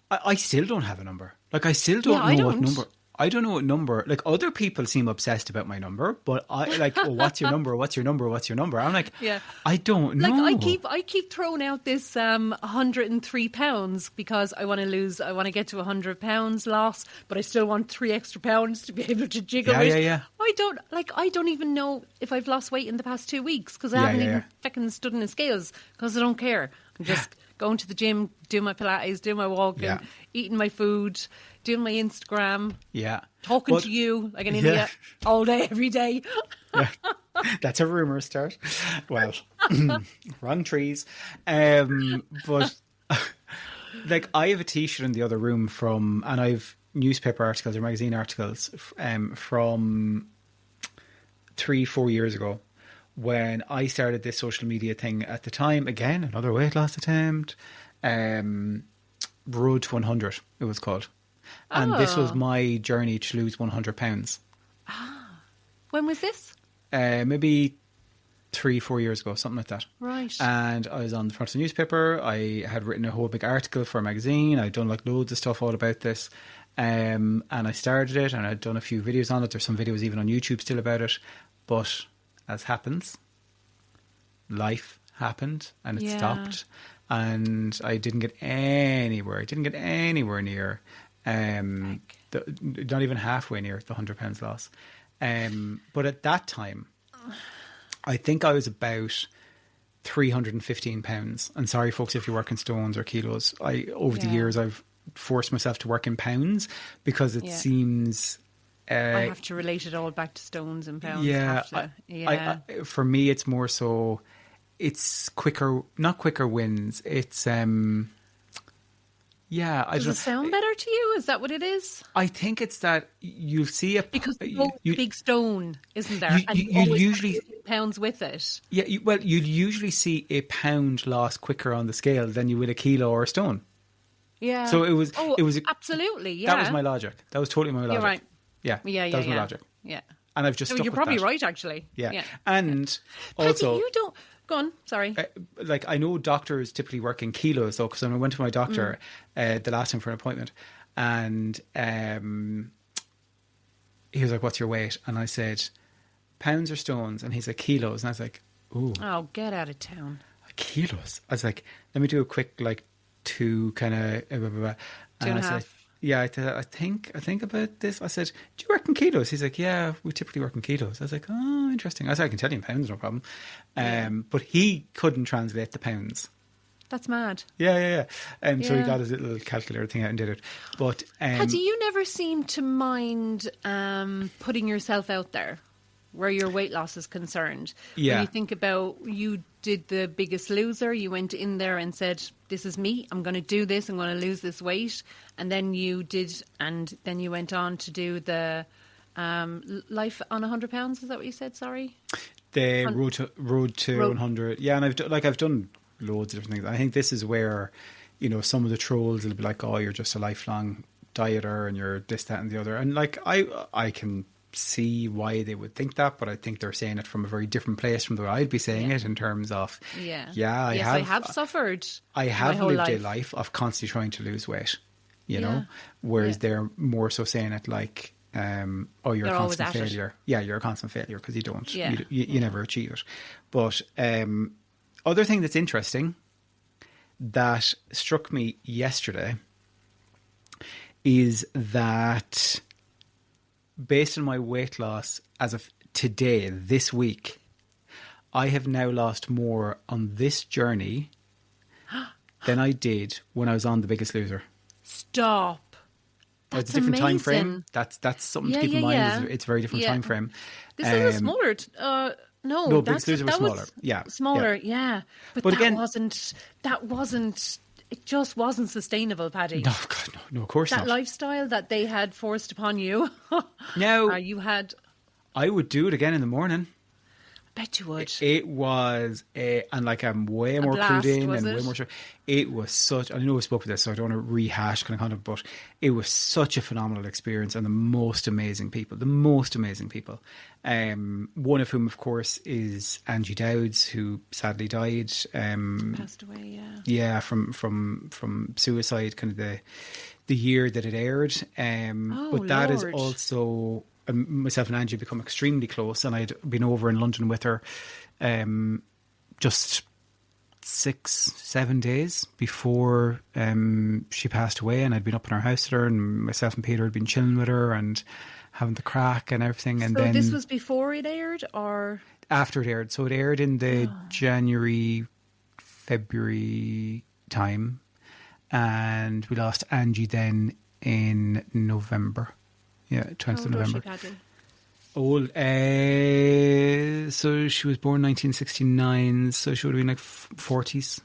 A: I still don't have a number. Like I still don't know what number. I don't know what number. Like other people seem obsessed about my number, but I like, what's your number? What's your number? What's your number? I'm like, I don't know.
B: Like I keep throwing out this 103 pounds because I want to get to 100 pounds loss, but I still want 3 extra pounds to be able to jiggle it.
A: Yeah.
B: I don't even know if I've lost weight in the past 2 weeks because I haven't even fucking stood in the scales because I don't care. I'm just going to the gym, doing my Pilates, doing my walking, eating my food, doing my Instagram, talking to you like an idiot all day, every day.
A: That's a rumour start. Well, wrong trees. But like I have a T-shirt in the other room and I've newspaper articles or magazine articles from 3-4 years ago when I started this social media thing at the time. Again, another weight loss attempt. Road to 100, it was called. And this was my journey to lose 100 pounds.
B: When was this?
A: Maybe 3-4 years ago, something like that.
B: Right.
A: And I was on the front of the newspaper. I had written a whole big article for a magazine. I'd done like loads of stuff all about this. And I started it and I'd done a few videos on it. There's some videos even on YouTube still about it. But as happens, life happened and it stopped. And I didn't get anywhere. I didn't get anywhere near, not even halfway near the 100 pounds loss. But at that time, I think I was about 315 pounds. And sorry, folks, if you work in stones or kilos. Over the years, I've forced myself to work in pounds because it seems...
B: I have to relate it all back to stones and pounds.
A: For me, it's more so... it's not quicker wins. It's yeah.
B: Does it sound better to you? Is that what it is?
A: I think it's that you see it
B: because there's big stone, isn't there? And you
A: usually
B: pounds with it.
A: Yeah, you'd usually see a pound lost quicker on the scale than you would a kilo or a stone.
B: Yeah.
A: So it was
B: absolutely. Yeah.
A: That was my logic. That was totally my logic.
B: You're right.
A: Yeah. That was my logic.
B: Yeah.
A: And I've just stuck
B: you're
A: with
B: probably
A: that.
B: right, actually.
A: Yeah. And
B: Paddy,
A: also,
B: you don't. Go on, sorry.
A: Like, I know doctors typically work in kilos, though, because when I went to my doctor the last time for an appointment, and he was like, "What's your weight?" And I said, "Pounds or stones?" And he's like, "Kilos." And I was like, "Ooh."
B: Oh, get out of town.
A: Kilos. I was like, "Let me do a quick, like, 2 kind of...
B: Two and a half.
A: Yeah, I think about this. I said, "Do you work in kilos?" He's like, "Yeah, we typically work in kilos." I was like, "Oh, interesting." I said, "I can tell you in pounds, no problem." But he couldn't translate the pounds.
B: That's mad.
A: Yeah. So he got his little calculator thing out and did it. But
B: Paddy, you never seem to mind putting yourself out there where your weight loss is concerned.
A: Yeah.
B: When you think about, you did The Biggest Loser, you went in there and said, "This is me, I'm going to do this, I'm going to lose this weight." And then you did, and then you went on to do the Life on 100 Pounds, is that what you said? Sorry?
A: The Road to 100. Yeah, and I've done loads of different things. I think this is where, some of the trolls will be like, "Oh, you're just a lifelong dieter and you're this, that and the other." And like, I can see why they would think that, but I think they're saying it from a very different place from the way I'd be saying it, in terms of I have
B: suffered.
A: I have lived a life of constantly trying to lose weight, whereas they're more so saying it like, you're a constant failure. Yeah, you're a constant failure because you don't, you never achieve it. But other thing that's interesting that struck me yesterday is that, based on my weight loss as of today, this week, I have now lost more on this journey than I did when I was on The Biggest Loser.
B: Stop. That's
A: a different
B: amazing.
A: time frame. That's something to keep in mind. It's a very different time frame.
B: This is a smaller...
A: No, Biggest Loser was smaller.
B: Smaller, yeah. But that
A: again,
B: wasn't... It just wasn't sustainable, Paddy.
A: No, God, no, of course not.
B: That lifestyle that they had forced upon you.
A: Now,
B: you had...
A: I would do it again in the morning.
B: I bet you would.
A: It was, and like I'm way more clued in and way more sure. It was such, I know we spoke about this, so I don't want to rehash kind of content, but it was such a phenomenal experience, and the most amazing people. One of whom, of course, is Angie Dowds, who sadly died.
B: Passed away, yeah.
A: Yeah, from suicide, kind of the year that it aired. But that is also... myself and Angie become extremely close, and I'd been over in London with her just 6-7 days before she passed away, and I'd been up in her house with her, and myself and Peter had been chilling with her and having the crack and everything. And
B: so
A: then
B: this was before it aired, or
A: after it aired? So it aired in the January, February time, and we lost Angie then in November. Yeah, 20th of November. Old. So she was born 1969, so she would have been like 40s.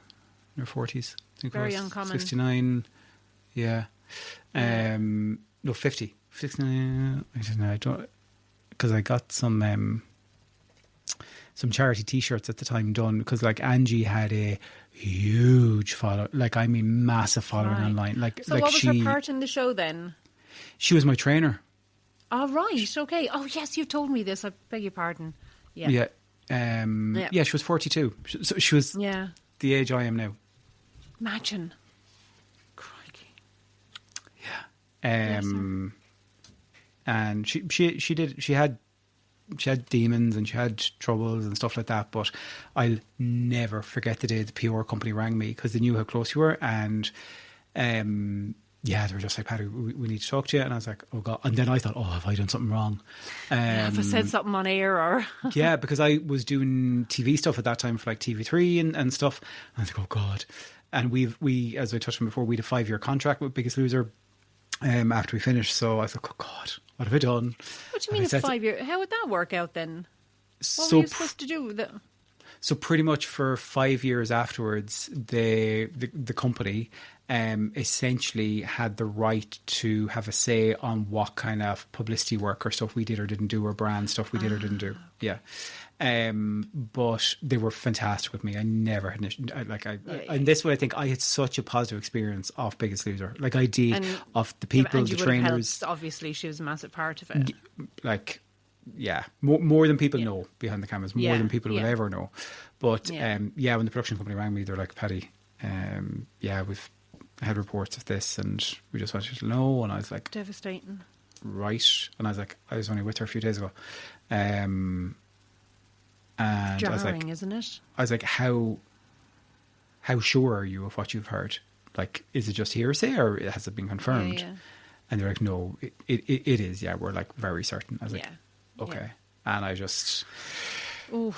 A: In her 40s. I think.
B: Very uncommon.
A: 69. Yeah. No, 50. 69. I don't know. I don't, because I got some charity T-shirts at the time done, because like Angie had a huge follow, like I mean massive following online. Like,
B: so what was her part in the show then?
A: She was my trainer.
B: Oh, right. Okay. Oh, yes, you told me this. I beg your pardon. Yeah.
A: Yeah. She was 42. So she was the age I am now.
B: Imagine. Crikey.
A: Yeah. And she had demons and she had troubles and stuff like that, but I'll never forget the day the PR company rang me, because they knew how close you were, and they were just like, "Paddy, we need to talk to you." And I was like, "Oh God." And then I thought, "Oh, have I done something wrong?"
B: Have I said something on air or...
A: Yeah, because I was doing TV stuff at that time for like TV3 and stuff. And I was like, "Oh God." And we, as I touched on before, we had a 5-year contract with Biggest Loser after we finished. So I was like, "Oh God, what have I done?"
B: What do you mean a 5-year? How would that work out then? What were you supposed to do with it?
A: So pretty much for 5 years afterwards, the company essentially had the right to have a say on what kind of publicity work or stuff we did or didn't do, or brand stuff we did or didn't do. Yeah. But they were fantastic with me. I never had and this way I think I had such a positive experience of Biggest Loser. Like I did, of the people, the trainers.
B: Obviously, she was a massive part of it.
A: Like, yeah, more than people know behind the cameras, more than people will ever know. But when the production company rang me, they're like, Paddy, we've had reports of this, and we just want you to know. And I was like,
B: devastating.
A: Right. And I was like, I was only with her a few days ago. And
B: jarring,
A: I was like,
B: isn't it?
A: I was like, how sure are you of what you've heard? Like, is it just hearsay or has it been confirmed?
B: Yeah.
A: And they're like, no, it is. Yeah, we're like very certain. I was like, okay. And I just...
B: Ooh.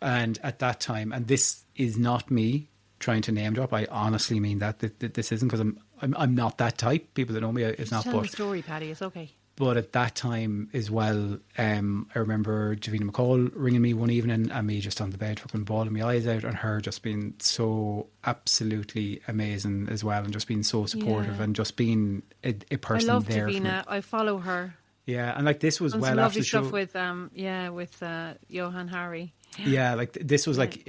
A: And at that time, and this is not me trying to name drop, I honestly mean that this isn't, because I'm not that type. People that know me, it's not.
B: Tell the story, Paddy. It's okay.
A: But at that time as well, I remember Davina McCall ringing me one evening and me just on the bed fucking bawling my eyes out, and her just being so absolutely amazing as well, and just being so supportive and just being a person there.
B: I love Davina. I follow her.
A: Yeah, and like this was
B: and
A: well
B: some
A: after
B: lovely
A: the show.
B: stuff with Johan Harry.
A: Yeah, like this was like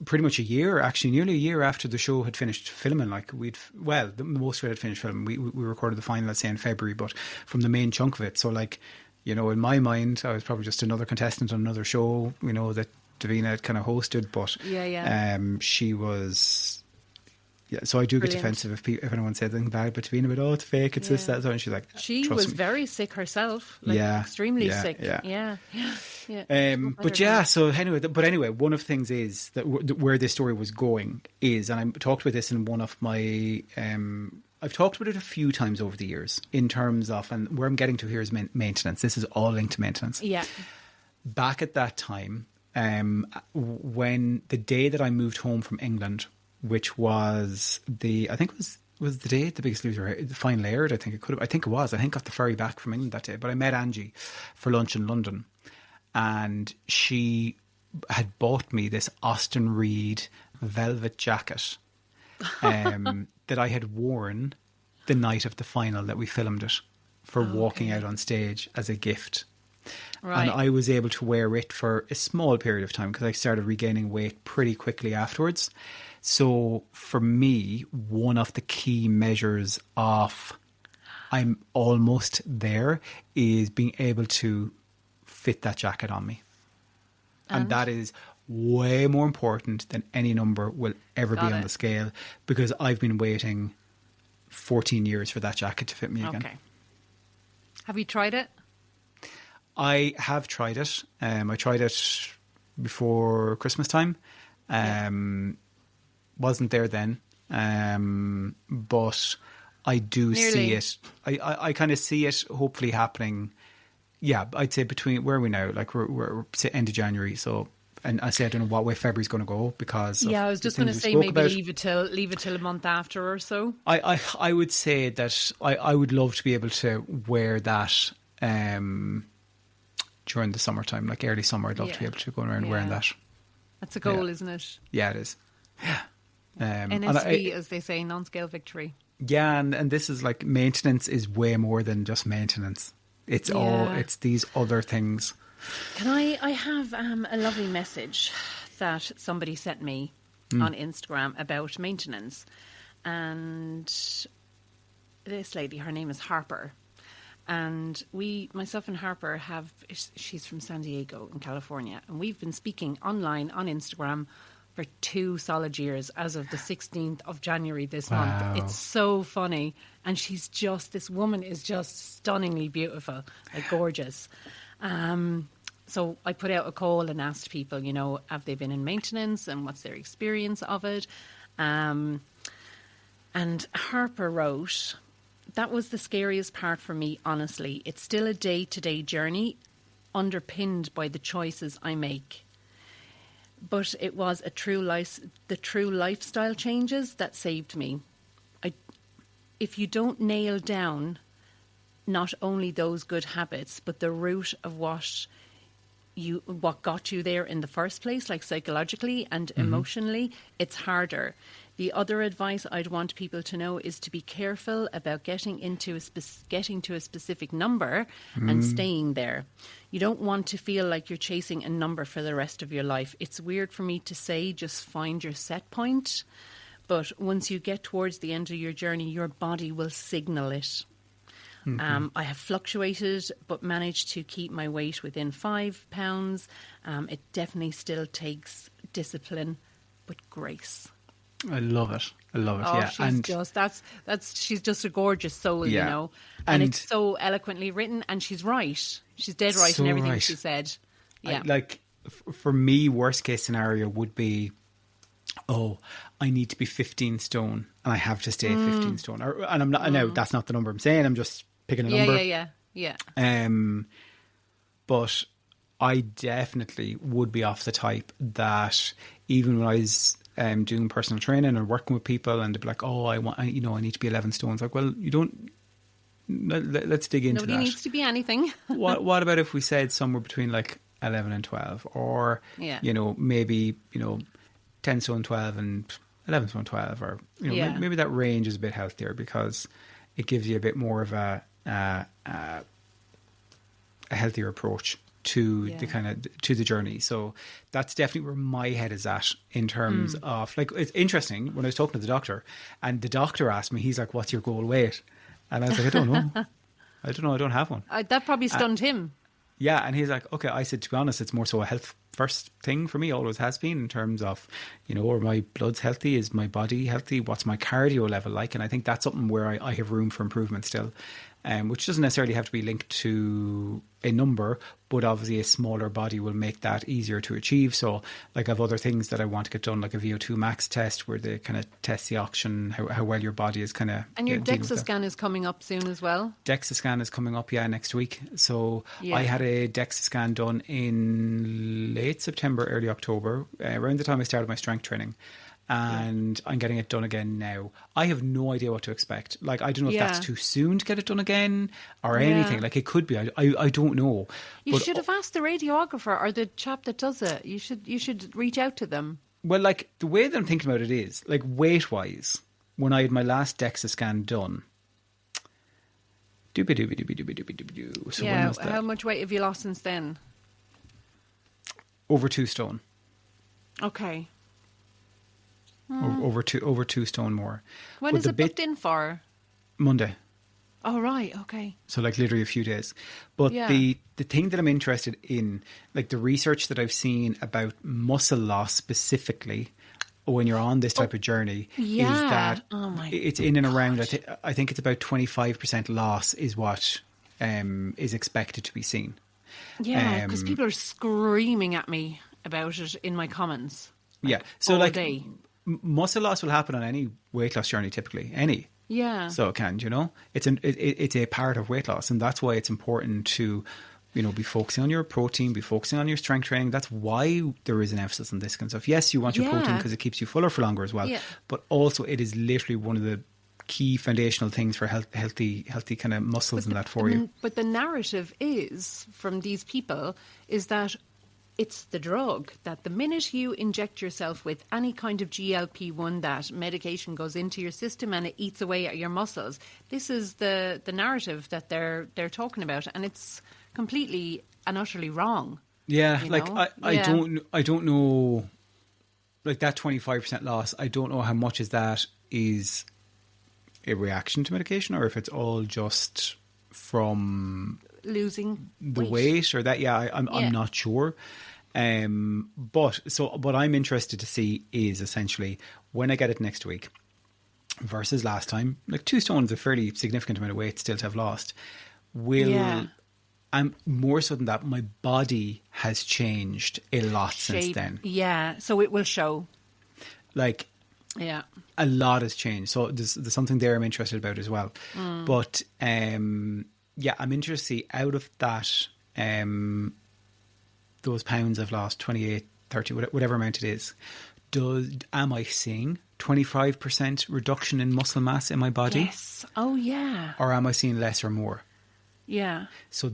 A: pretty much a year, actually, nearly a year after the show had finished filming. Like the most of it had finished filming. We recorded the final, let's say, in February, but from the main chunk of it. So like, you know, in my mind, I was probably just another contestant on another show, you know, that Davina had kind of hosted, but she was... Yeah, so I do get defensive if anyone says anything bad about Davina, but it's fake, it's this, that, and she's like,
B: she was very sick herself, like extremely sick. Yeah.
A: But yeah, so anyway, one of the things is that where this story was going is, and I talked about this in one of my, I've talked about it a few times over the years in terms of, and where I'm getting to here is maintenance. This is all linked to maintenance. Yeah. Back at that time, when the day that I moved home from England, which was I think it was the day The Biggest Loser, the final aired. I think it was. I think got the ferry back from England that day. But I met Angie for lunch in London, and she had bought me this Austin Reed velvet jacket that I had worn the night of the final that we filmed it for walking out on stage as a gift. Right. And I was able to wear it for a small period of time because I started regaining weight pretty quickly afterwards. So for me, one of the key measures of I'm almost there is being able to fit that jacket on me. And that is way more important than any number will ever be on the scale, because I've been waiting 14 years for that jacket to fit me again. Okay.
B: Have you tried it?
A: I have tried it. I tried it before Christmas time. Wasn't there then, but I do see it. I kind of see it hopefully happening. Yeah, I'd say between, where are we now? Like we're say end of January. So, and I say I don't know what way February's going to go because
B: I was just going to say maybe leave it till a month after or so.
A: I would say that I would love to be able to wear that during the summertime, like early summer. I'd love to be able to go around wearing that.
B: That's a goal, isn't it?
A: Yeah, it is. Yeah.
B: NSV, as they say, non-scale victory.
A: Yeah, and this is like, maintenance is way more than just maintenance. It's it's these other things.
B: Can I have a lovely message that somebody sent me on Instagram about maintenance, and this lady, her name is Harper, and myself and Harper she's from San Diego in California, and we've been speaking online on Instagram for 2 solid years as of the 16th of January this month. It's so funny. And this woman is just stunningly beautiful, like gorgeous. So I put out a call and asked people, you know, have they been in maintenance and what's their experience of it? And Harper wrote, that was the scariest part for me, honestly. It's still a day-to-day journey underpinned by the choices I make. But it was the true lifestyle changes that saved me. If you don't nail down not only those good habits, but the root of what what got you there in the first place, like psychologically and emotionally, it's harder. The other advice I'd want people to know is to be careful about getting to a specific number and staying there. You don't want to feel like you're chasing a number for the rest of your life. It's weird for me to say just find your set point, but once you get towards the end of your journey, your body will signal it. I have fluctuated but managed to keep my weight within 5 pounds. It definitely still takes discipline, but grace.
A: I love it.
B: Oh, she's just a gorgeous soul, you know. And it's so eloquently written, and she's right. She's dead right in everything she said. Yeah.
A: For me, worst case scenario would be, I need to be 15 stone and I have to stay 15 stone. And I'm not, I know that's not the number I'm saying. I'm just picking a number.
B: Yeah.
A: But I definitely would be off the type that even when I was doing personal training and working with people, and they'd be like, I need to be 11 stones. Like, well, you don't. Let's dig into that.
B: Nobody needs to be anything.
A: What about if we said somewhere between like 11 and 12, or maybe 10 stone 12 and 11 stone 12, or maybe that range is a bit healthier because it gives you a bit more of a healthier approach to the journey. So that's definitely where my head is at in terms of, like, it's interesting when I was talking to the doctor, and the doctor asked me, he's like, what's your goal weight? And I was like, I don't know. I don't have one.
B: That probably stunned him.
A: Yeah. And he's like, okay. I said, to be honest, it's more so a health first thing for me, always has been, in terms of, are my blood's healthy? Is my body healthy? What's my cardio level like? And I think that's something where I have room for improvement still, which doesn't necessarily have to be linked to a number, but obviously a smaller body will make that easier to achieve. So, like, I have other things that I want to get done, like a VO2 max test, where they kind of test the oxygen, how well your body is kind of.
B: And your DEXA scan is coming up soon as well.
A: DEXA scan is coming up, next week. So I had a DEXA scan done in late September, early October, around the time I started my strength training. And I'm getting it done again now. I have no idea what to expect. Like, I don't know if that's too soon to get it done again or anything. Like, it could be. I don't know.
B: You should have asked the radiographer or the chap that does it. You should reach out to them.
A: Well, like, the way that I'm thinking about it is, like, weight-wise, when I had my last DEXA scan done, so when was that?
B: How much weight have you lost since then?
A: Over 2 stone.
B: Okay.
A: Over 2 stone more.
B: When is it booked in for?
A: Monday.
B: Oh, right. Okay.
A: So, like, literally a few days. But the thing that I'm interested in, like, the research that I've seen about muscle loss specifically when you're on this type of journey is that it's in and around, I think it's about 25% loss is what is expected to be seen.
B: Yeah, because people are screaming at me about it in my comments.
A: So, like,
B: day.
A: Muscle loss will happen on any weight loss journey, typically. So it can, it's a part of weight loss, and that's why it's important to, be focusing on your protein, be focusing on your strength training. That's why there is an emphasis on this kind of stuff. Yes, you want your protein because it keeps you fuller for longer as well, but also it is literally one of the key foundational things for healthy kind of muscles and that for you.
B: But the narrative is, from these people, is that it's the drug, that the minute you inject yourself with any kind of GLP1, that medication goes into your system and it eats away at your muscles. This is the narrative that they're talking about, and it's completely and utterly wrong.
A: Yeah, like I don't know, like, that 25% loss, I don't know how much is that is a reaction to medication, or if it's all just from
B: losing
A: the weight or that. I'm not sure. But what I'm interested to see is essentially when I get it next week versus last time, like 2 stone is a fairly significant amount of weight still to have lost. I'm more so than that, my body has changed a lot since then.
B: Yeah, so it will show.
A: Like, a lot has changed. So there's something there I'm interested about as well. But I'm interested to see out of that, those pounds I've lost, 28, 30, whatever amount it is, am I seeing 25% reduction in muscle mass in my body?
B: Yes. Oh, yeah.
A: Or am I seeing less or more?
B: Yeah.
A: So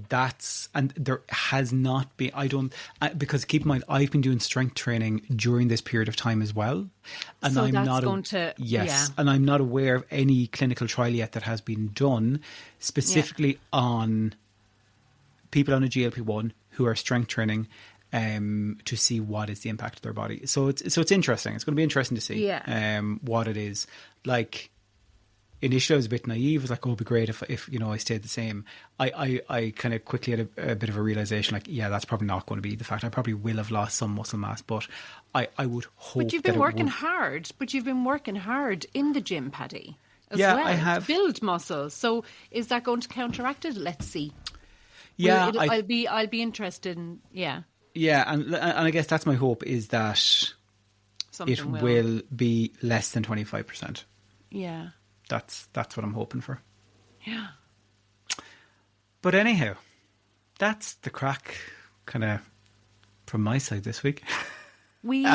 A: and there has not been, because keep in mind, I've been doing strength training during this period of time as well. And
B: so
A: I'm
B: that's
A: not,
B: going to,
A: yes. And I'm not aware of any clinical trial yet that has been done specifically on people on a GLP-1 who are strength training to see what is the impact of their body. So it's interesting. It's going to be interesting to see what it is. Like, initially I was a bit naive. I was like, oh, it'd be great if I stayed the same. I kind of quickly had a bit of a realization, like, yeah, that's probably not going to be the fact. I probably will have lost some muscle mass, but I would hope.
B: But you've been working hard. But you've been working hard in the gym, Paddy. As
A: yeah,
B: well,
A: I have.
B: To build muscle. So is that going to counteract it? Let's see.
A: Yeah,
B: I'll be interested in. Yeah.
A: Yeah, and I guess that's my hope, is that it will be less than 25%.
B: Yeah.
A: That's what I'm hoping for.
B: Yeah.
A: But anyhow, that's the crack kind of from my side this week.
B: We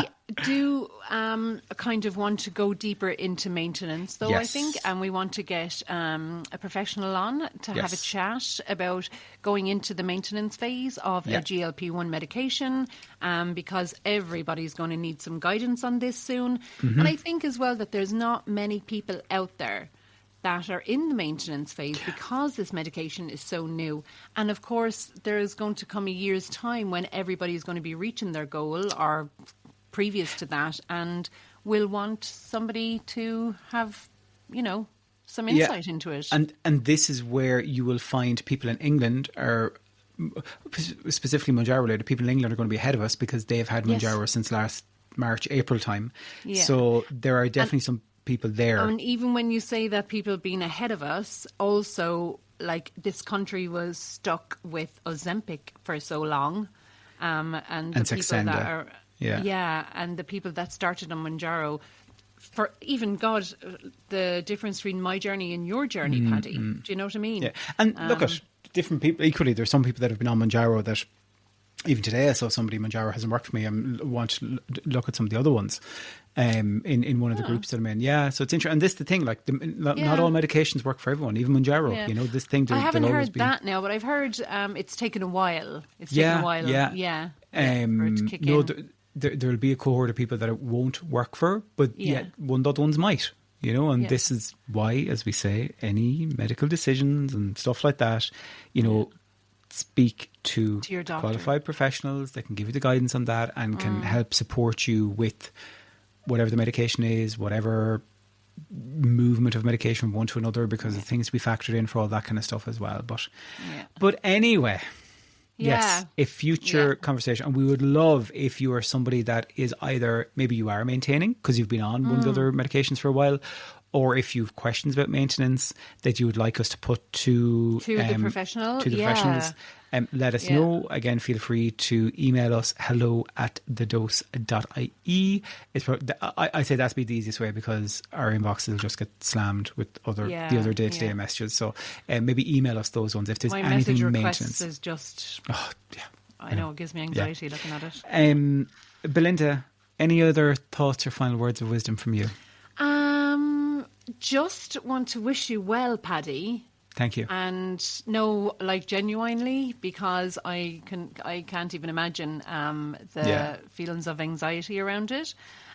B: do kind of want to go deeper into maintenance, though, I think, and we want to get a professional on to have a chat about going into the maintenance phase of a GLP-1 medication, because everybody's going to need some guidance on this soon. Mm-hmm. And I think as well that there's not many people out there that are in the maintenance phase because this medication is so new. And of course, there's going to come a year's time when everybody's going to be reaching their goal or previous to that and will want somebody to have, some insight into it.
A: And this is where you will find people in England are, specifically Mounjaro related, people in England are going to be ahead of us because they've had Mounjaro since last March, April time. Yeah. So there are definitely some people there.
B: And even when you say that people being ahead of us, also, like, this country was stuck with Ozempic for so long, and the people that are and the people that started on Mounjaro, for even God, the difference between my journey and your journey, Paddy. Do you know what I mean?
A: Yeah, and look at different people. Equally, there's some people that have been on Mounjaro that even today I saw somebody, Mounjaro hasn't worked for me. I want to look at some of the other ones. In one of the groups that I'm in. Yeah, so it's interesting. And this is the thing, like, not all medications work for everyone, even Mounjaro. Yeah. This thing.
B: I haven't heard that now, but I've heard it's taken a while. It's taken a while. Yeah. For it to kick in.
A: There'll be a cohort of people that it won't work for, but other ones might. And this is why, as we say, any medical decisions and stuff like that, speak to
B: your doctor.
A: Qualified professionals that can give you the guidance on that and can help support you with whatever the medication is, whatever movement of medication from one to another, because of things to be factored in for all that kind of stuff as well. But anyway, yes, a future conversation. And we would love if you are somebody that is either, maybe you are maintaining because you've been on one of the other medications for a while, or if you have questions about maintenance that you would like us to put to
B: the professional.
A: To the professionals. Let us know. Again, feel free to email us hello@thedose.ie. I say that's be the easiest way because our inboxes will just get slammed with the other day-to-day messages. So maybe email us those ones if there's anything maintenance. My message requests
B: is just... Oh, yeah. I know, it gives me anxiety looking at it.
A: Belinda, any other thoughts or final words of wisdom from you?
B: Just want to wish you well, Paddy.
A: Thank you.
B: And no, like, genuinely, because I can't even imagine the feelings of anxiety around it.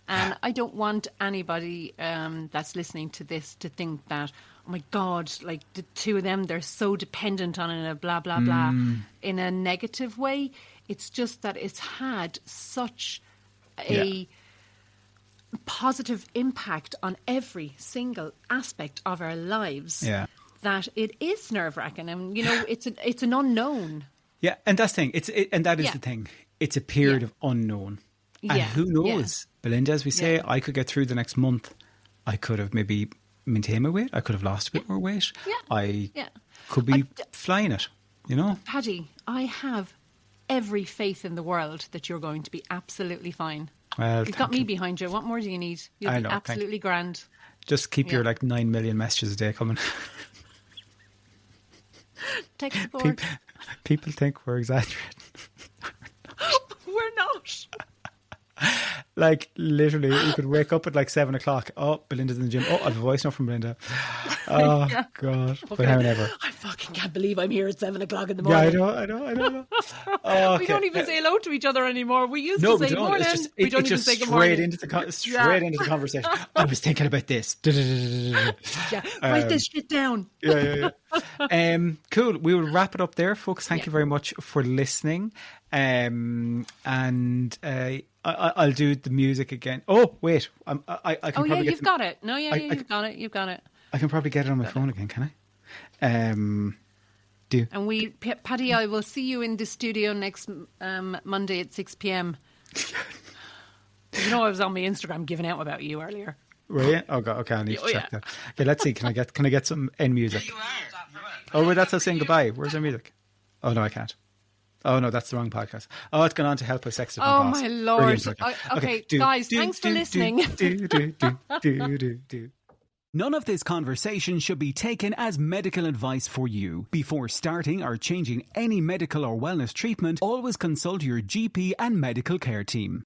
B: And I don't want anybody that's listening to this to think that, oh my God, like, the two of them, they're so dependent on it, blah, blah, blah, in a negative way. It's just that it's had such a positive impact on every single aspect of our lives that it is nerve-wracking, and it's an unknown. Yeah,
A: and that's the thing. That is the thing. It's a period of unknown, and who knows, Belinda? As we say, I could get through the next month. I could have maybe maintained my weight. I could have lost a bit more weight. I could be flying it.
B: Paddy, I have every faith in the world that you're going to be absolutely fine.
A: Well,
B: you've got me behind you. What more do you need? You'll be absolutely grand.
A: Just keep your 9 million messages a day coming.
B: Tech support.
A: People think we're exaggerating.
B: We're not.
A: Like, literally, you could wake up at like 7 o'clock. Oh, Belinda's in the gym. Oh, I have a voice note from Belinda. Oh, yeah. God. Okay. But however.
B: I fucking can't believe I'm here at 7 o'clock in the morning.
A: Yeah, I know. Oh, okay.
B: We don't even say hello to each other anymore. We used to say morning. We don't even say good morning.
A: Straight into the conversation. I was thinking about this.
B: Yeah, write this shit down.
A: Yeah. Cool. We will wrap it up there, folks. Thank you very much for listening. I'll do the music again. Oh, wait. I can probably
B: you've got it. No, you've got it.
A: I can probably get it on my phone again, can I? And
B: Paddy, I will see you in the studio next Monday at 6 p.m. You know, I was on my Instagram giving out about you earlier.
A: Were you? Oh, God. Okay, I need to check that. Okay, let's see. Can I get some end music? Oh, well, that's us saying goodbye. Where's our music? Oh, no, I can't. Oh, no, that's the wrong podcast. Oh, it's gone on to help us exit my boss.
B: Oh, my Lord. Okay, guys, thanks for listening.
C: None of this conversation should be taken as medical advice for you. Before starting or changing any medical or wellness treatment, always consult your GP and medical care team.